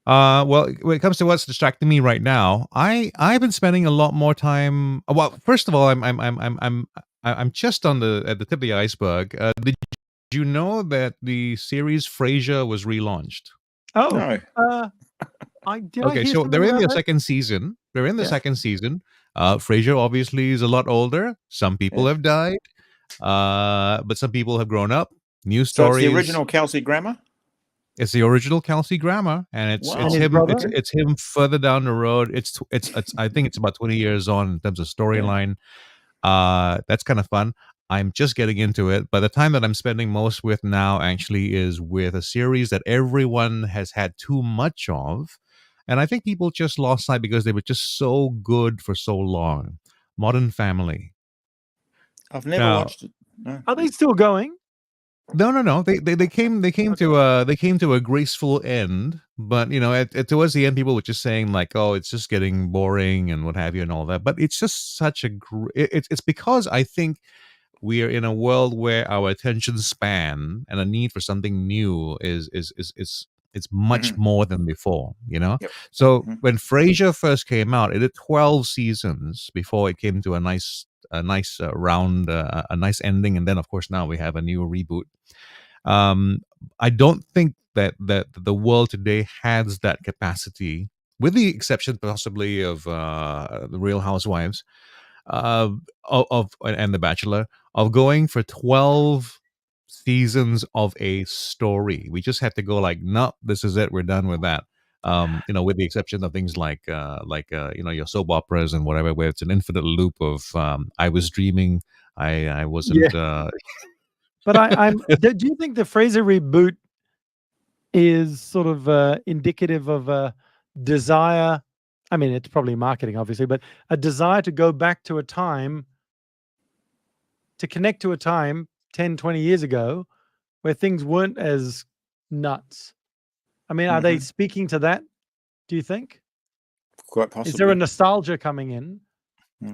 Well, when it comes to what's distracting me right now, I've been spending a lot more time. Well, first of all, I'm just at the tip of the iceberg. Did you know that the series Frasier was relaunched? Oh, No. I hear Okay, so something they're in about their that? second season. They're in the Yeah. second season. Frasier obviously is a lot older. Some people Yeah. have died, but some people have grown up. New So it's the stories. original Kelsey Grammer? It's the original Kelsey Grammer, and it's Wow. And his him. brother? It's him further down the road. It's I think it's about 20 years on in terms of storyline. That's kind of fun. I'm just getting into it. But the time that I'm spending most with now actually is with a series that everyone has had too much of, and I think people just lost sight because they were just so good for so long. Modern Family. I've never Now, watched it. No. Are they still going? No. They came to a graceful end, but towards the end, people were just saying like, "Oh, it's just getting boring" and what have you and all that. But it's just such a it's because I think we are in a world where our attention span and a need for something new is it's much more than before. Yep. So when Frasier first came out, it did 12 seasons before it came to a nice round, a nice ending, and then of course now we have a new reboot. I don't think that the world today has that capacity, with the exception possibly of the Real Housewives, and The Bachelor, of going for 12 seasons of a story. We just had to go like, no, this is it. We're done with that. With the exception of things like your soap operas and whatever, where it's an infinite loop of I was dreaming, I wasn't. But do you think the Fraser reboot is sort of indicative of a desire? I mean, it's probably marketing, obviously, but a desire to go back to a time, to connect to a time 10, 20 years ago where things weren't as nuts. I mean, are they speaking to that, do you think? Quite possibly. Is there a nostalgia coming in?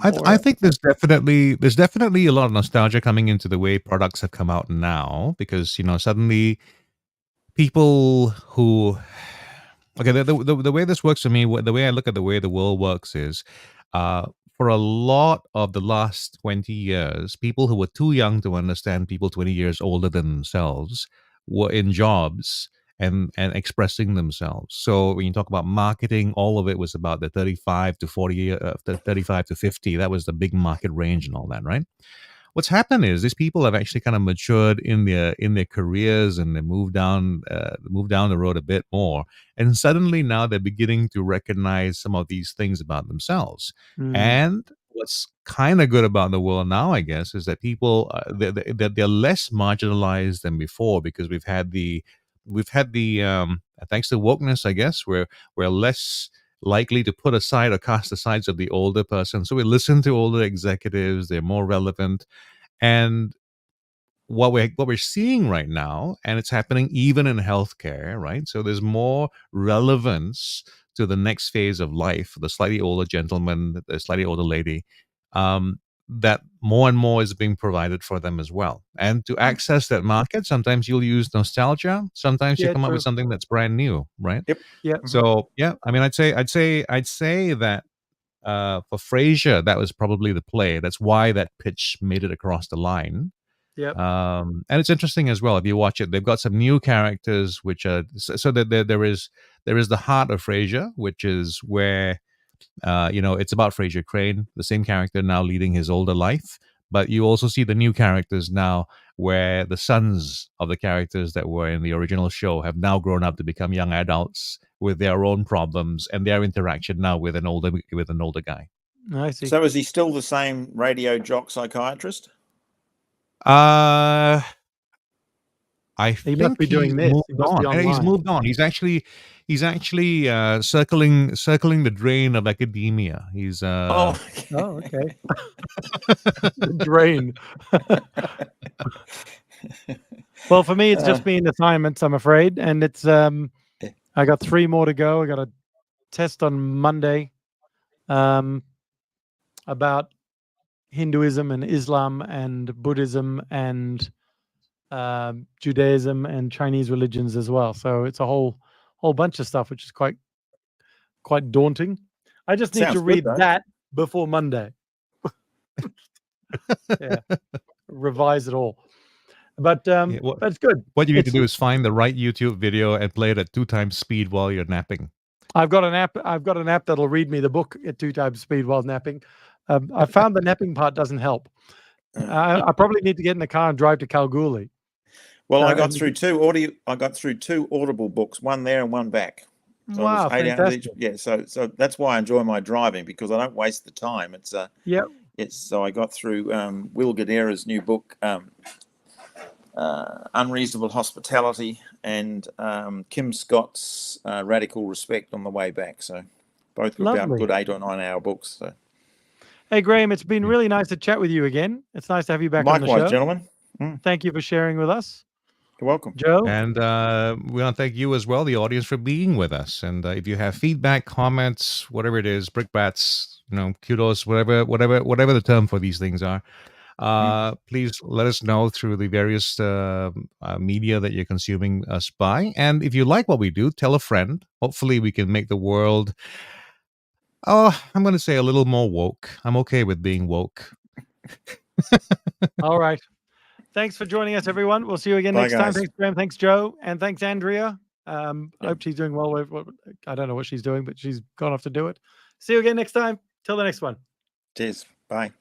I think there's definitely a lot of nostalgia coming into the way products have come out now, because suddenly people who the way this works for me, the way I look at the way the world works is, for a lot of the last 20 years, people who were too young to understand people 20 years older than themselves were in jobs and expressing themselves. So when you talk about marketing, all of it was about the 35 to 40, 35 to 50. That was the big market range and all that, right? What's happened is these people have actually kind of matured in their careers, and they moved down the road a bit more, and suddenly now they're beginning to recognize some of these things about themselves. And what's kind of good about the world now, I guess, is that people they're less marginalized than before, because we've had the thanks to wokeness, I guess, we're less likely to put aside or cast the sides of the older person. So we listen to older executives; they're more relevant. And what we're seeing right now, and it's happening even in healthcare, right? So there's more relevance to the next phase of life, the slightly older gentleman, the slightly older lady, that more and more is being provided for them as well. And to access that market, sometimes you'll use nostalgia, sometimes you come up with something that's brand new, right? Yep. Yeah. So yeah, I mean, I'd say that for Frasier, that was probably the play. That's why that pitch made it across the line. Yep. And it's interesting as well if you watch it. They've got some new characters, which are so that there is the heart of Frasier, which is where it's about Frasier Crane, the same character now leading his older life. But you also see the new characters now, where the sons of the characters that were in the original show have now grown up to become young adults with their own problems and their interaction now with an older guy. I see. So is he still the same radio jock psychiatrist? I He think must be doing this. He moved must be on. He's online. moved on. He's actually circling the drain of academia. He's Oh, okay. The drain. Well, for me, it's just been assignments, I'm afraid, and it's I got 3 more to go. I got a test on Monday about Hinduism and Islam and Buddhism and Judaism and Chinese religions as well. So it's a whole bunch of stuff, which is quite daunting. I just need Sounds to good, read though. that before Monday. Yeah, revise it all. But it's good. What you need to do is find the right YouTube video and play it at 2 times speed while you're napping. I've got an app that'll read me the book at 2 times speed while napping. I found the napping part doesn't help. I probably need to get in the car and drive to Kalgoorlie. Well, I got through 2 Audible books, one there and one back. So Wow, it was 8 hours fantastic. each. Yeah, so that's why I enjoy my driving, because I don't waste the time. So I got through Will Guidera's new book, Unreasonable Hospitality, and Kim Scott's Radical Respect on the way back. So both were about Lovely. good 8 or 9 hour books. So. Hey, Graham, it's been really nice to chat with you again. It's nice to have you back on the show. Likewise, gentlemen. Thank you for sharing with us. You're welcome. Joe? And we want to thank you as well, the audience, for being with us. And if you have feedback, comments, whatever it is, brickbats, kudos, whatever the term for these things are, please let us know through the various media that you're consuming us by. And if you like what we do, tell a friend. Hopefully we can make the world, I'm going to say, a little more woke. I'm okay with being woke. All right. Thanks for joining us, everyone. We'll see you again Bye, next time. guys. Thanks, Graham. Thanks, Joe. And thanks, Andrea. I hope she's doing well. I don't know what she's doing, but she's gone off to do it. See you again next time. Till the next one. Cheers. Bye.